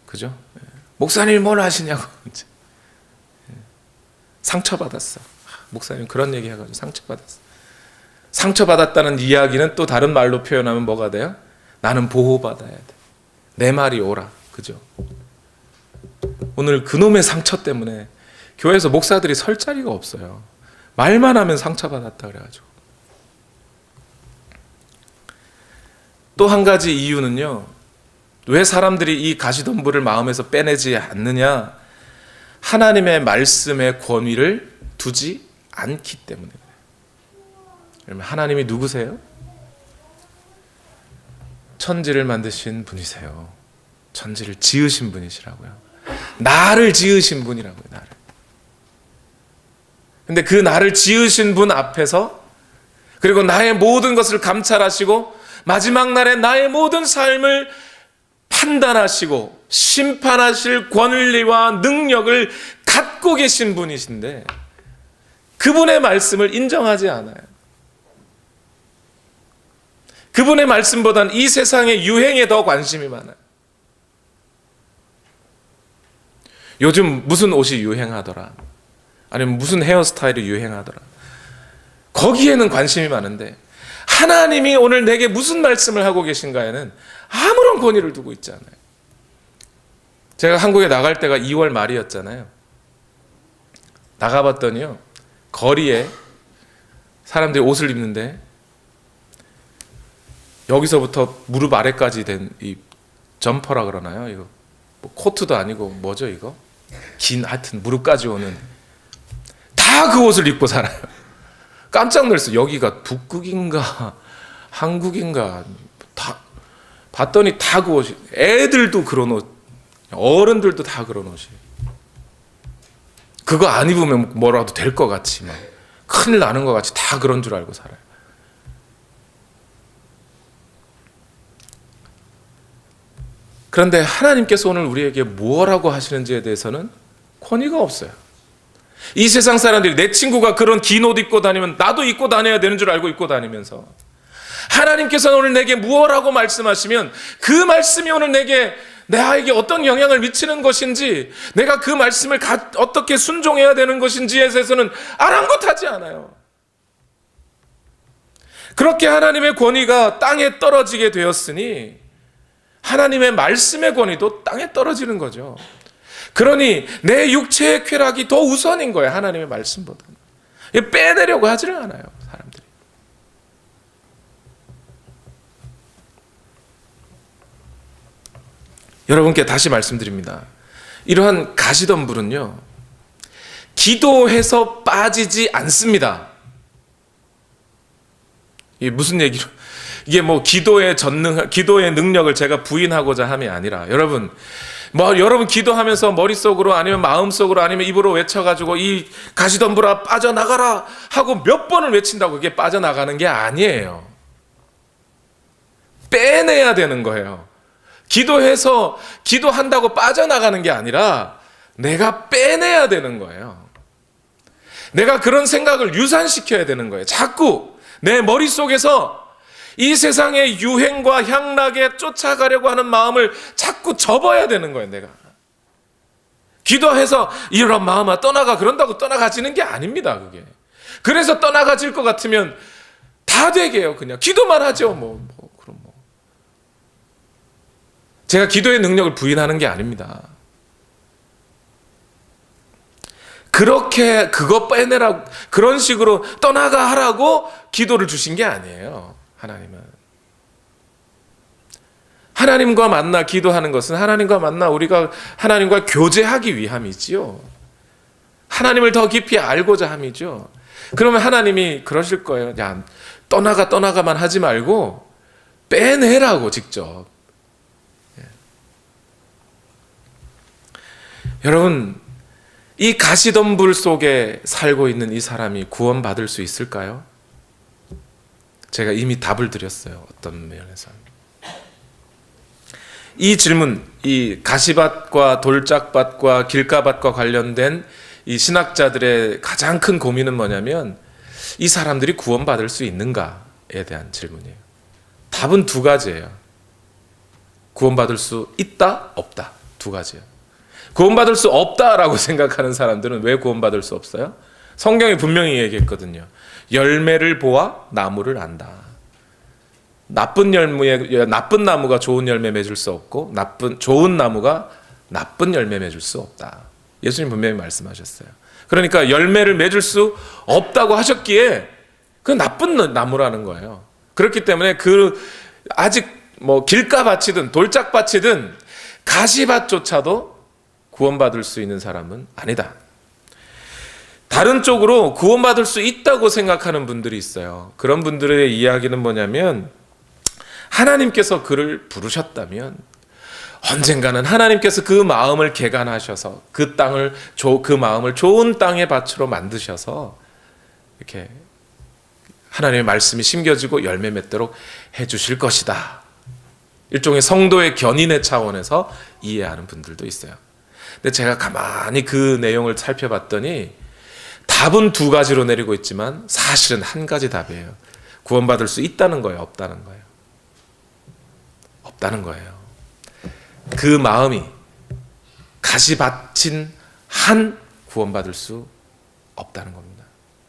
그죠? 목사님 뭘 하시냐고. 상처받았어. 목사님 그런 얘기 해가지고 상처받았어. 상처받았다는 이야기는 또 다른 말로 표현하면 뭐가 돼요? 나는 보호받아야 돼. 내 말이 옳아. 그죠? 오늘 그놈의 상처 때문에 교회에서 목사들이 설 자리가 없어요. 말만 하면 상처받았다 그래가지고. 또 한 가지 이유는요, 왜 사람들이 이 가시덤불을 마음에서 빼내지 않느냐? 하나님의 말씀의 권위를 두지 않기 때문에 그래요. 그러면 하나님이 누구세요? 천지를 만드신 분이세요. 천지를 지으신 분이시라고요. 나를 지으신 분이라고요. 나를. 근데 그 나를 지으신 분 앞에서, 그리고 나의 모든 것을 감찰하시고 마지막 날에 나의 모든 삶을 판단하시고 심판하실 권리와 능력을 갖고 계신 분이신데 그분의 말씀을 인정하지 않아요. 그분의 말씀보다는 이 세상의 유행에 더 관심이 많아요. 요즘 무슨 옷이 유행하더라, 아니면 무슨 헤어스타일이 유행하더라, 거기에는 관심이 많은데 하나님이 오늘 내게 무슨 말씀을 하고 계신가에는 아무런 권위를 두고 있지 않아요. 제가 한국에 나갈 때가 2월 말이었잖아요. 나가봤더니요, 거리에 사람들이 옷을 입는데 여기서부터 무릎 아래까지 된 이 점퍼라 그러나요? 이거 뭐 코트도 아니고 뭐죠 이거? 긴, 하여튼 무릎까지 오는, 다 그 옷을 입고 살아요. 깜짝 놀랐어요. 여기가 북극인가 한국인가, 다 봤더니 다 그 옷이, 애들도 그런 옷, 어른들도 다 그런 옷이. 그거 안 입으면 뭐라도 될 것 같이, 막 큰일 나는 것 같이 다 그런 줄 알고 살아요. 그런데 하나님께서 오늘 우리에게 뭐라고 하시는지에 대해서는 권위가 없어요. 이 세상 사람들이 내 친구가 그런 긴 옷 입고 다니면 나도 입고 다녀야 되는 줄 알고 입고 다니면서, 하나님께서 오늘 내게 무엇라고 말씀하시면 그 말씀이 오늘 나에게 어떤 영향을 미치는 것인지, 내가 그 말씀을 어떻게 순종해야 되는 것인지에 대해서는 아랑곳하지 않아요. 그렇게 하나님의 권위가 땅에 떨어지게 되었으니 하나님의 말씀의 권위도 땅에 떨어지는 거죠. 그러니 내 육체의 쾌락이 더 우선인 거예요, 하나님의 말씀보다는. 빼내려고 하지를 않아요, 사람들이. 여러분께 다시 말씀드립니다. 이러한 가시덤불은요, 기도해서 빠지지 않습니다. 이게 무슨 얘기로? 이게 뭐 기도의 능력을 제가 부인하고자 함이 아니라, 여러분 기도하면서 머릿속으로 아니면 마음속으로 아니면 입으로 외쳐가지고 이 가시덤불아 빠져나가라 하고 몇 번을 외친다고 그게 빠져나가는 게 아니에요. 빼내야 되는 거예요. 기도해서 기도한다고 빠져나가는 게 아니라 내가 빼내야 되는 거예요. 내가 그런 생각을 유산시켜야 되는 거예요. 자꾸 내 머릿속에서 이 세상의 유행과 향락에 쫓아가려고 하는 마음을 자꾸 접어야 되는 거예요. 내가 기도해서 이런 마음아 떠나가 그런다고 떠나가지는 게 아닙니다. 그게. 그래서 떠나가질 것 같으면 다 되게요. 그냥 기도만 하죠. 뭐 제가 기도의 능력을 부인하는 게 아닙니다. 그렇게 그거 빼내라고 그런 식으로 떠나가 하라고 기도를 주신 게 아니에요. 하나님은 하나님과 만나 기도하는 것은 하나님과 만나 우리가 하나님과 교제하기 위함이지요. 하나님을 더 깊이 알고자 함이죠. 그러면 하나님이 그러실 거예요. 야, 떠나가만 하지 말고 빼내라고 직접. 여러분, 이 가시덤불 속에 살고 있는 이 사람이 구원받을 수 있을까요? 제가 이미 답을 드렸어요. 어떤 면에서. 이 질문, 이 가시밭과 돌짝밭과 길가밭과 관련된 이 신학자들의 가장 큰 고민은 뭐냐면 이 사람들이 구원받을 수 있는가에 대한 질문이에요. 답은 두 가지예요. 구원받을 수 있다, 없다. 두 가지예요. 구원받을 수 없다라고 생각하는 사람들은 왜 구원받을 수 없어요? 성경이 분명히 얘기했거든요. 열매를 보아 나무를 안다. 나쁜 나무가 좋은 열매 맺을 수 없고 좋은 나무가 나쁜 열매 맺을 수 없다. 예수님 분명히 말씀하셨어요. 그러니까 열매를 맺을 수 없다고 하셨기에 그 나쁜 나무라는 거예요. 그렇기 때문에 아직 길가밭이든 돌짝밭이든 가시밭조차도 구원받을 수 있는 사람은 아니다. 다른 쪽으로 구원받을 수 있다고 생각하는 분들이 있어요. 그런 분들의 이야기는 뭐냐면 하나님께서 그를 부르셨다면 언젠가는 하나님께서 그 마음을 개간하셔서 그 마음을 좋은 땅의 밭으로 만드셔서 이렇게 하나님의 말씀이 심겨지고 열매 맺도록 해주실 것이다. 일종의 성도의 견인의 차원에서 이해하는 분들도 있어요. 근데 제가 가만히 그 내용을 살펴봤더니 답은 두 가지로 내리고 있지만 사실은 한 가지 답이에요. 구원받을 수 있다는 거예요, 없다는 거예요? 없다는 거예요. 그 마음이 가시밭인 한 구원받을 수 없다는 겁니다.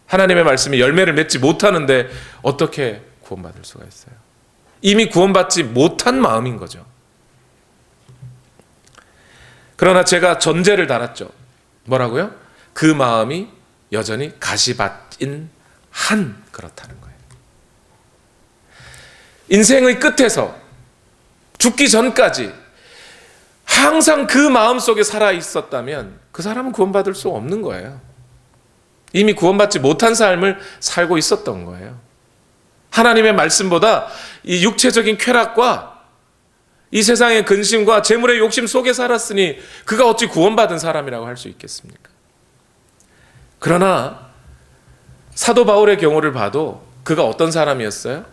하나님의 말씀이 열매를 맺지 못하는데 어떻게 구원받을 수가 있어요? 이미 구원받지 못한 마음인 거죠. 그러나 제가 전제를 달았죠. 뭐라고요? 그 마음이 여전히 가시밭인 한 그렇다는 거예요. 인생의 끝에서 죽기 전까지 항상 그 마음 속에 살아 있었다면 그 사람은 구원받을 수 없는 거예요. 이미 구원받지 못한 삶을 살고 있었던 거예요. 하나님의 말씀보다 이 육체적인 쾌락과 이 세상의 근심과 재물의 욕심 속에 살았으니 그가 어찌 구원받은 사람이라고 할 수 있겠습니까? 그러나 사도 바울의 경우를 봐도 그가 어떤 사람이었어요?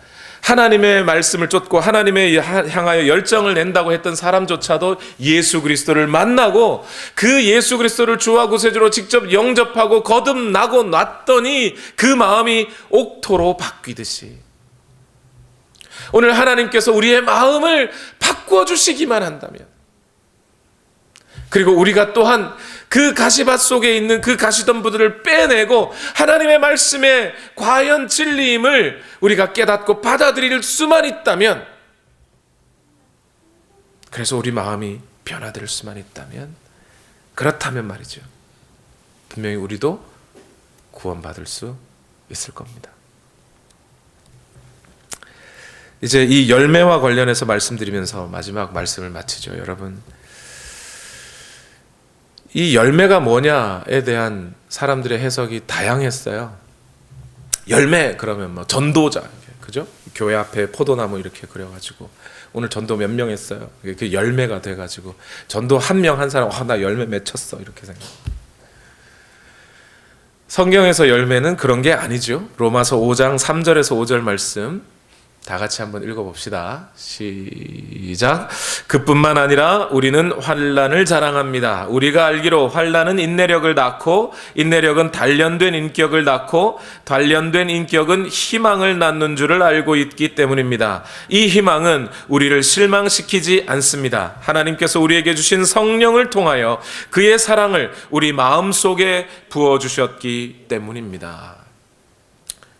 하나님의 말씀을 쫓고 하나님의 향하여 열정을 낸다고 했던 사람조차도 예수 그리스도를 만나고 그 예수 그리스도를 주와 구세주로 직접 영접하고 거듭나고 났더니 그 마음이 옥토로 바뀌듯이 오늘 하나님께서 우리의 마음을 바꾸어 주시기만 한다면, 그리고 우리가 또한 그 가시밭 속에 있는 그 가시덤불들을 빼내고 하나님의 말씀에 과연 진리임을 우리가 깨닫고 받아들일 수만 있다면, 그래서 우리 마음이 변화될 수만 있다면, 그렇다면 말이죠, 분명히 우리도 구원받을 수 있을 겁니다. 이제 이 열매와 관련해서 말씀드리면서 마지막 말씀을 마치죠. 여러분, 이 열매가 뭐냐에 대한 사람들의 해석이 다양했어요. 열매 그러면 전도자, 그죠? 교회 앞에 포도나무 이렇게 그려가지고 오늘 전도 몇 명 했어요. 그 열매가 돼가지고 전도 한 명 한 사람, 나 열매 맺혔어 이렇게 생각. 성경에서 열매는 그런 게 아니죠. 로마서 5장 3절에서 5절 말씀 다 같이 한번 읽어봅시다. 시작. 그뿐만 아니라 우리는 환난을 자랑합니다. 우리가 알기로 환난은 인내력을 낳고 인내력은 단련된 인격을 낳고 단련된 인격은 희망을 낳는 줄을 알고 있기 때문입니다. 이 희망은 우리를 실망시키지 않습니다. 하나님께서 우리에게 주신 성령을 통하여 그의 사랑을 우리 마음속에 부어주셨기 때문입니다.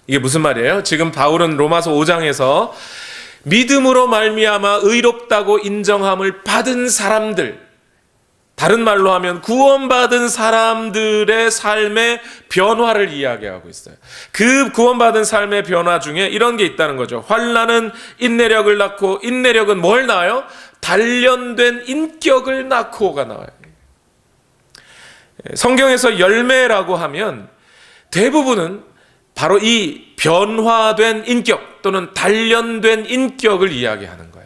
이게 무슨 말이에요? 지금 바울은 로마서 5장에서 믿음으로 말미암아 의롭다고 인정함을 받은 사람들, 다른 말로 하면 구원받은 사람들의 삶의 변화를 이야기하고 있어요. 그 구원받은 삶의 변화 중에 이런 게 있다는 거죠. 환난은 인내력을 낳고, 인내력은 뭘 낳아요? 단련된 인격을 낳고가 나와요. 성경에서 열매라고 하면 대부분은 바로 이 변화된 인격 또는 단련된 인격을 이야기하는 거예요.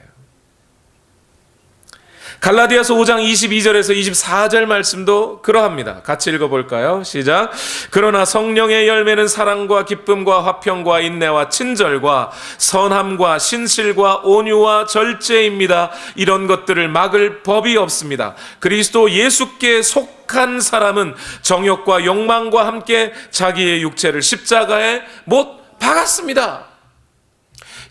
갈라디아서 5장 22절에서 24절 말씀도 그러합니다. 같이 읽어볼까요? 시작. 그러나 성령의 열매는 사랑과 기쁨과 화평과 인내와 친절과 선함과 신실과 온유와 절제입니다. 이런 것들을 막을 법이 없습니다. 그리스도 예수께 속한 사람은 정욕과 욕망과 함께 자기의 육체를 십자가에 못 박았습니다.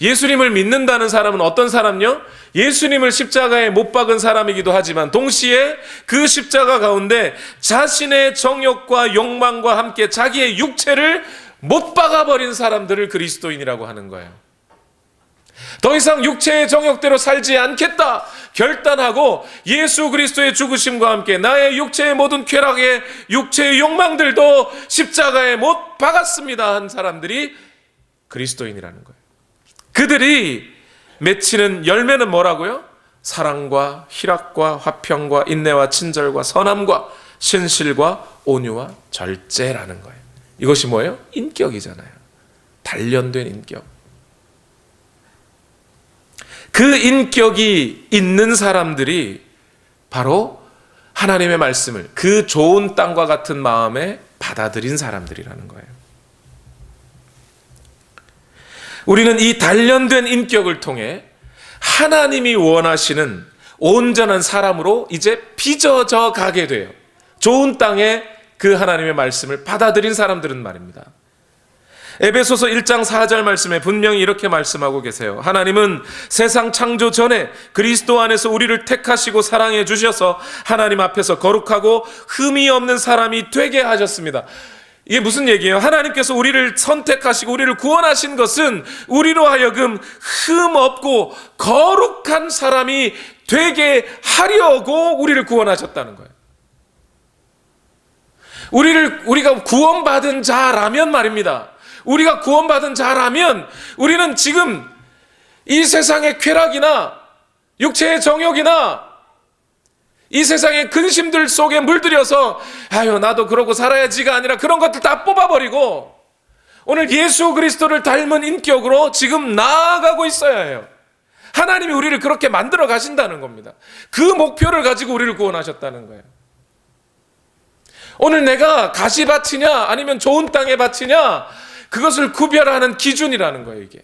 예수님을 믿는다는 사람은 어떤 사람요? 예수님을 십자가에 못 박은 사람이기도 하지만 동시에 그 십자가 가운데 자신의 정욕과 욕망과 함께 자기의 육체를 못 박아버린 사람들을 그리스도인이라고 하는 거예요. 더 이상 육체의 정욕대로 살지 않겠다 결단하고 예수 그리스도의 죽으심과 함께 나의 육체의 모든 쾌락의 육체의 욕망들도 십자가에 못 박았습니다 한 사람들이 그리스도인이라는 거예요. 그들이 맺히는 열매는 뭐라고요? 사랑과 희락과 화평과 인내와 친절과 선함과 신실과 온유와 절제라는 거예요. 이것이 뭐예요? 인격이잖아요. 단련된 인격. 그 인격이 있는 사람들이 바로 하나님의 말씀을 그 좋은 땅과 같은 마음에 받아들인 사람들이라는 거예요. 우리는 이 단련된 인격을 통해 하나님이 원하시는 온전한 사람으로 이제 빚어져 가게 돼요. 좋은 땅에 그 하나님의 말씀을 받아들인 사람들은 말입니다. 에베소서 1장 4절 말씀에 분명히 이렇게 말씀하고 계세요. 하나님은 세상 창조 전에 그리스도 안에서 우리를 택하시고 사랑해 주셔서 하나님 앞에서 거룩하고 흠이 없는 사람이 되게 하셨습니다. 이게 무슨 얘기예요? 하나님께서 우리를 선택하시고 우리를 구원하신 것은 우리로 하여금 흠 없고 거룩한 사람이 되게 하려고 우리를 구원하셨다는 거예요. 우리가 구원받은 자라면 말입니다. 우리가 구원받은 자라면 우리는 지금 이 세상의 쾌락이나 육체의 정욕이나 이 세상의 근심들 속에 물들여서 아유 나도 그러고 살아야지가 아니라 그런 것들 다 뽑아버리고 오늘 예수 그리스도를 닮은 인격으로 지금 나아가고 있어야 해요. 하나님이 우리를 그렇게 만들어 가신다는 겁니다. 그 목표를 가지고 우리를 구원하셨다는 거예요. 오늘 내가 가시밭이냐 아니면 좋은 땅의 밭이냐 그것을 구별하는 기준이라는 거예요 이게.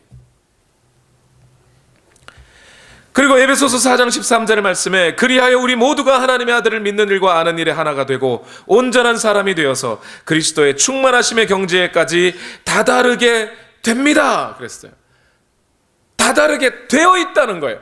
그리고 에베소서 4장 13절의 말씀에 그리하여 우리 모두가 하나님의 아들을 믿는 일과 아는 일에 하나가 되고 온전한 사람이 되어서 그리스도의 충만하심의 경지에까지 다다르게 됩니다 그랬어요. 다다르게 되어 있다는 거예요.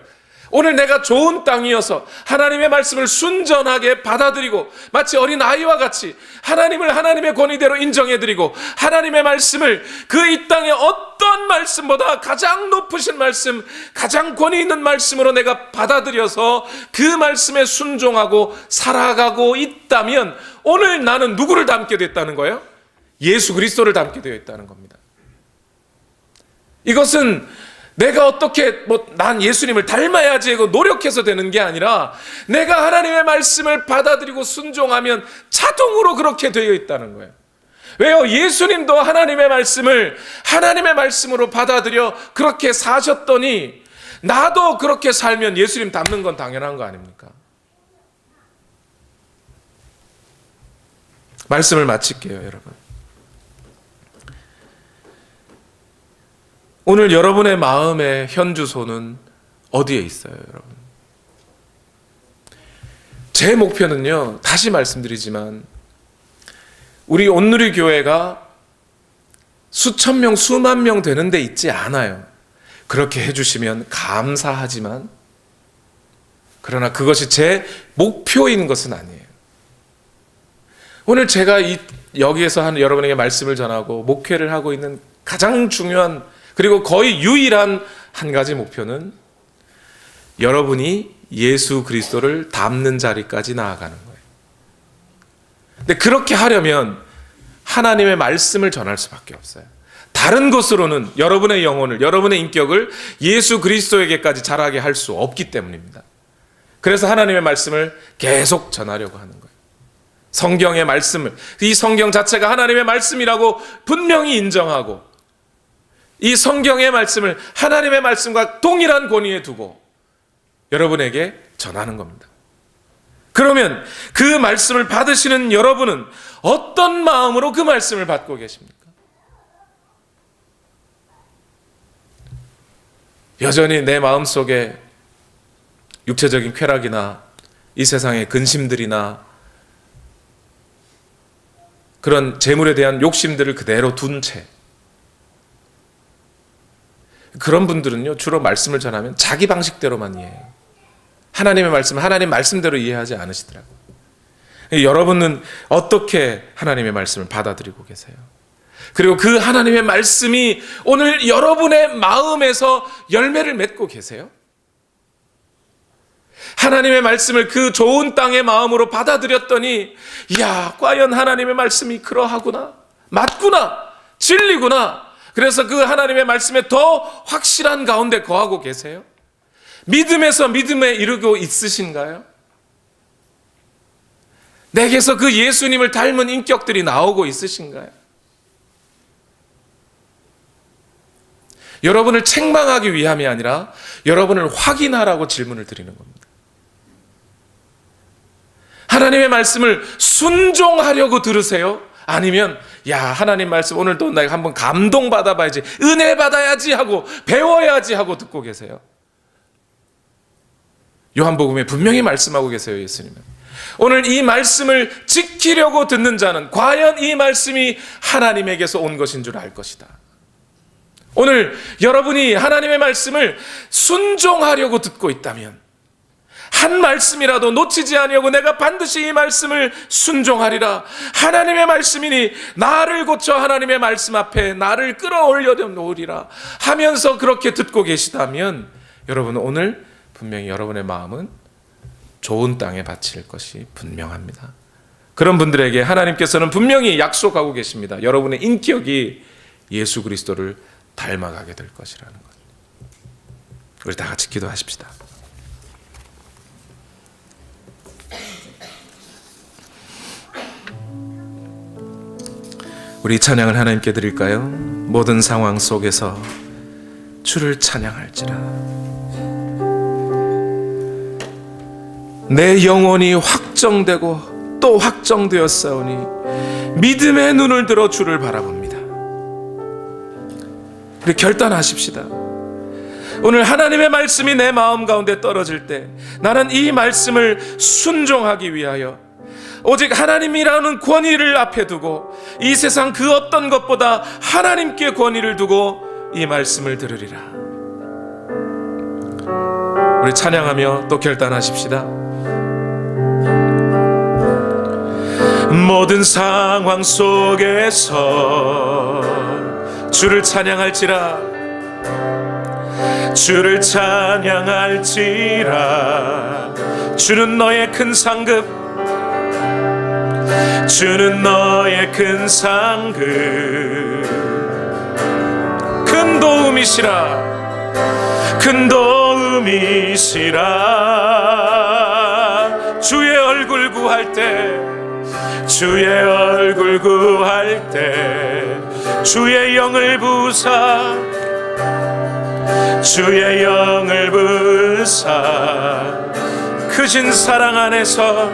오늘 내가 좋은 땅이어서 하나님의 말씀을 순전하게 받아들이고 마치 어린아이와 같이 하나님을 하나님의 권위대로 인정해드리고 하나님의 말씀을 그 이 땅의 어떤 말씀보다 가장 높으신 말씀, 가장 권위 있는 말씀으로 내가 받아들여서 그 말씀에 순종하고 살아가고 있다면 오늘 나는 누구를 닮게 됐다는 거예요? 예수 그리스도를 닮게 되어 있다는 겁니다. 이것은 내가 어떻게 난 예수님을 닮아야지 하고 노력해서 되는 게 아니라 내가 하나님의 말씀을 받아들이고 순종하면 자동으로 그렇게 되어 있다는 거예요. 왜요? 예수님도 하나님의 말씀을 하나님의 말씀으로 받아들여 그렇게 사셨더니 나도 그렇게 살면 예수님 닮는 건 당연한 거 아닙니까? 말씀을 마칠게요, 여러분. 오늘 여러분의 마음의 현주소는 어디에 있어요, 여러분? 제 목표는요, 다시 말씀드리지만 우리 온누리 교회가 수천 명, 수만 명 되는 데 있지 않아요. 그렇게 해주시면 감사하지만 그러나 그것이 제 목표인 것은 아니에요. 오늘 제가 여기에서 여러분에게 말씀을 전하고 목회를 하고 있는 가장 중요한 그리고 거의 유일한 한 가지 목표는 여러분이 예수 그리스도를 닮는 자리까지 나아가는 거예요. 근데 그렇게 하려면 하나님의 말씀을 전할 수밖에 없어요. 다른 것으로는 여러분의 영혼을, 여러분의 인격을 예수 그리스도에게까지 자라게 할 수 없기 때문입니다. 그래서 하나님의 말씀을 계속 전하려고 하는 거예요. 성경의 말씀을, 이 성경 자체가 하나님의 말씀이라고 분명히 인정하고 이 성경의 말씀을 하나님의 말씀과 동일한 권위에 두고 여러분에게 전하는 겁니다. 그러면 그 말씀을 받으시는 여러분은 어떤 마음으로 그 말씀을 받고 계십니까? 여전히 내 마음속에 육체적인 쾌락이나 이 세상의 근심들이나 그런 재물에 대한 욕심들을 그대로 둔 채, 그런 분들은요 주로 말씀을 전하면 자기 방식대로만 이해해요. 하나님의 말씀을 하나님 말씀대로 이해하지 않으시더라고요. 여러분은 어떻게 하나님의 말씀을 받아들이고 계세요? 그리고 그 하나님의 말씀이 오늘 여러분의 마음에서 열매를 맺고 계세요? 하나님의 말씀을 그 좋은 땅의 마음으로 받아들였더니 이야, 과연 하나님의 말씀이 그러하구나, 맞구나, 진리구나. 그래서 그 하나님의 말씀에 더 확실한 가운데 거하고 계세요? 믿음에서 믿음에 이르고 있으신가요? 내게서 그 예수님을 닮은 인격들이 나오고 있으신가요? 여러분을 책망하기 위함이 아니라 여러분을 확인하라고 질문을 드리는 겁니다. 하나님의 말씀을 순종하려고 들으세요? 아니면 야, 하나님 말씀 오늘도 내가 한번 감동받아 봐야지, 은혜 받아야지 하고 배워야지 하고 듣고 계세요? 요한복음에 분명히 말씀하고 계세요. 예수님은 오늘 이 말씀을 지키려고 듣는 자는 과연 이 말씀이 하나님에게서 온 것인 줄 알 것이다. 오늘 여러분이 하나님의 말씀을 순종하려고 듣고 있다면, 한 말씀이라도 놓치지 아니하고 내가 반드시 이 말씀을 순종하리라, 하나님의 말씀이니 나를 고쳐 하나님의 말씀 앞에 나를 끌어올려 놓으리라 하면서 그렇게 듣고 계시다면, 여러분은 오늘 분명히 여러분의 마음은 좋은 땅에 바칠 것이 분명합니다. 그런 분들에게 하나님께서는 분명히 약속하고 계십니다. 여러분의 인격이 예수 그리스도를 닮아가게 될 것이라는 것. 우리 다 같이 기도하십시다. 우리 찬양을 하나님께 드릴까요? 모든 상황 속에서 주를 찬양할지라. 내 영혼이 확정되고 또 확정되었사오니 믿음의 눈을 들어 주를 바라봅니다. 우리 결단하십시다. 오늘 하나님의 말씀이 내 마음 가운데 떨어질 때 나는 이 말씀을 순종하기 위하여 오직 하나님이라는 권위를 앞에 두고 이 세상 그 어떤 것보다 하나님께 권위를 두고 이 말씀을 들으리라. 우리 찬양하며 또 결단하십시다. 모든 상황 속에서 주를 찬양할지라, 주를 찬양할지라. 주는 너의 큰 상급, 주는 너의 큰 상급, 큰 도움이시라, 큰 도움이시라. 주의 얼굴 구할 때, 주의 얼굴 구할 때 주의 영을 부사, 주의 영을 부사. 크신 사랑 안에서,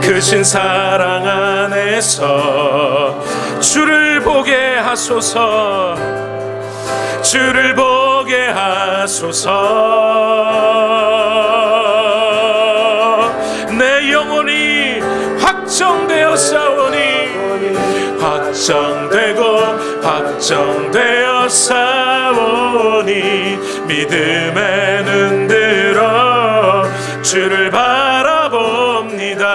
크신 사랑 안에서 주를 보게 하소서, 주를 보게 하소서. 내 영혼이 확정되었사오니, 확정되고 확정되었사오니 믿음의 눈 들어 주를 바라봅니다.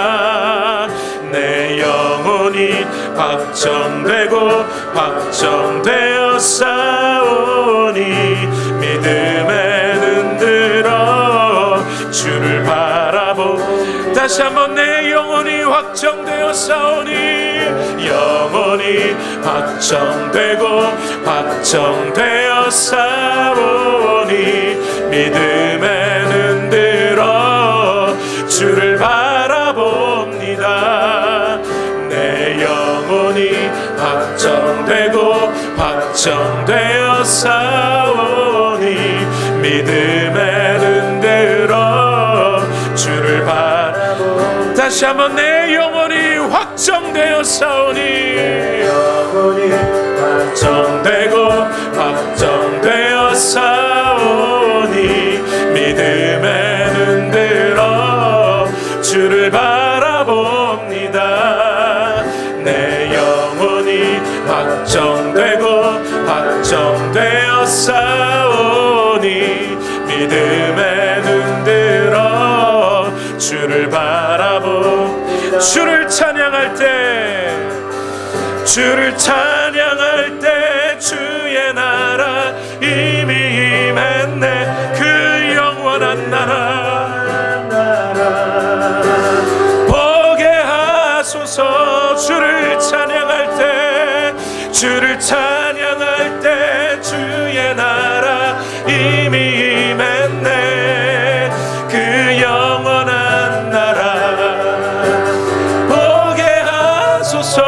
내 영혼이 확정되고 확정되었사오니 싸우니 믿음에 눈 들어 주를 바라보. 다시 한번 내 영혼이 확정되어 싸우니 영혼이 확정되고 확정되어 싸우니 믿음에 눈 들어 주를 바라봅니다. 내 영혼이 확정되고 확정되어 싸우니 믿음에 눈 들어 주를 바라봅니다. 다시 한번 내 영혼이 확정되어 싸우니 영혼이 확정되고 확정되어 싸우니 믿음에 눈 들어 주를 바라봅니다. 내 영혼이 확정되고 확정되어 싸우니 믿음에 눈 들어 주를 바라봅니다. 주를 찬양할 때 주를 찬양할 때 주의 나라 이미 임했네. 그 영원한 나라 보게 하소서. 주를 찬양할 때 주를 찬양할 때 주의 나라 이미 임했네. 그 영원한 나라 보게 하소서.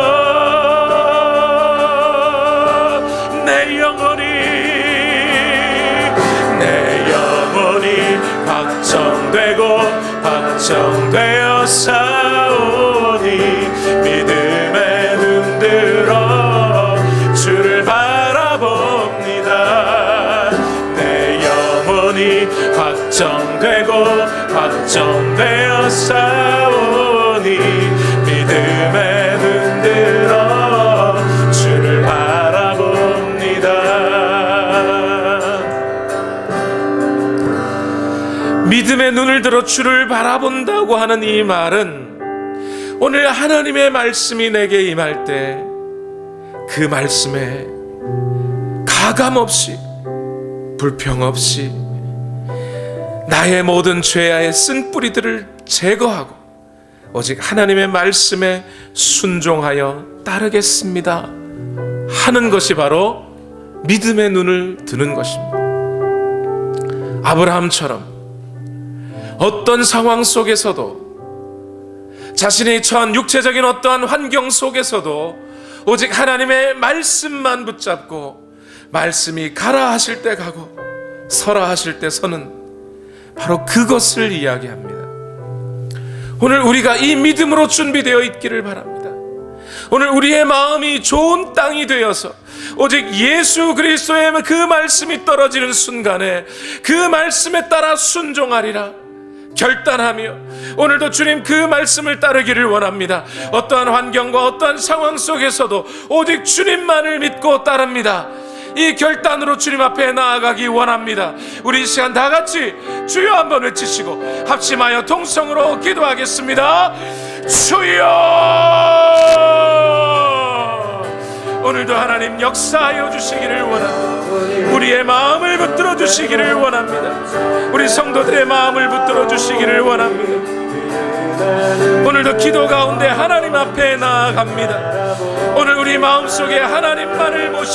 내 영혼이 확정되고 확정되어 싸우니 믿음에 눈 들어 주를 바라봅니다. 내 영혼이 확정되고 확정되어 싸우니 믿음에 눈 들어 주를 바라봅니다. 믿음의 눈을 들어 주를 바라본다고 하는 이 말은 오늘 하나님의 말씀이 내게 임할 때 그 말씀에 가감 없이 불평 없이 나의 모든 죄와의 쓴뿌리들을 제거하고 오직 하나님의 말씀에 순종하여 따르겠습니다 하는 것이 바로 믿음의 눈을 드는 것입니다. 아브라함처럼 어떤 상황 속에서도 자신이 처한 육체적인 어떠한 환경 속에서도 오직 하나님의 말씀만 붙잡고 말씀이 가라 하실 때 가고 서라 하실 때 서는 바로 그것을 이야기합니다. 오늘 우리가 이 믿음으로 준비되어 있기를 바랍니다. 오늘 우리의 마음이 좋은 땅이 되어서 오직 예수 그리스도의 그 말씀이 떨어지는 순간에 그 말씀에 따라 순종하리라 결단하며 오늘도 주님 그 말씀을 따르기를 원합니다. 어떠한 환경과 어떠한 상황 속에서도 오직 주님만을 믿고 따릅니다. 이 결단으로 주님 앞에 나아가기 원합니다. 우리 이 시간 다 같이 주여 한번 외치시고 합심하여 통성으로 기도하겠습니다. 주여! 오늘도 하나님 역사하여 주시기를 원합니다. 우리의 마음을 붙들어 주시기를 원합니다. 우리 성도들의 마음을 붙들어 주시기를 원합니다. 오늘도 기도 가운데 하나님 앞에 나아갑니다. 오늘 우리 마음속에 하나님만을 모십니다.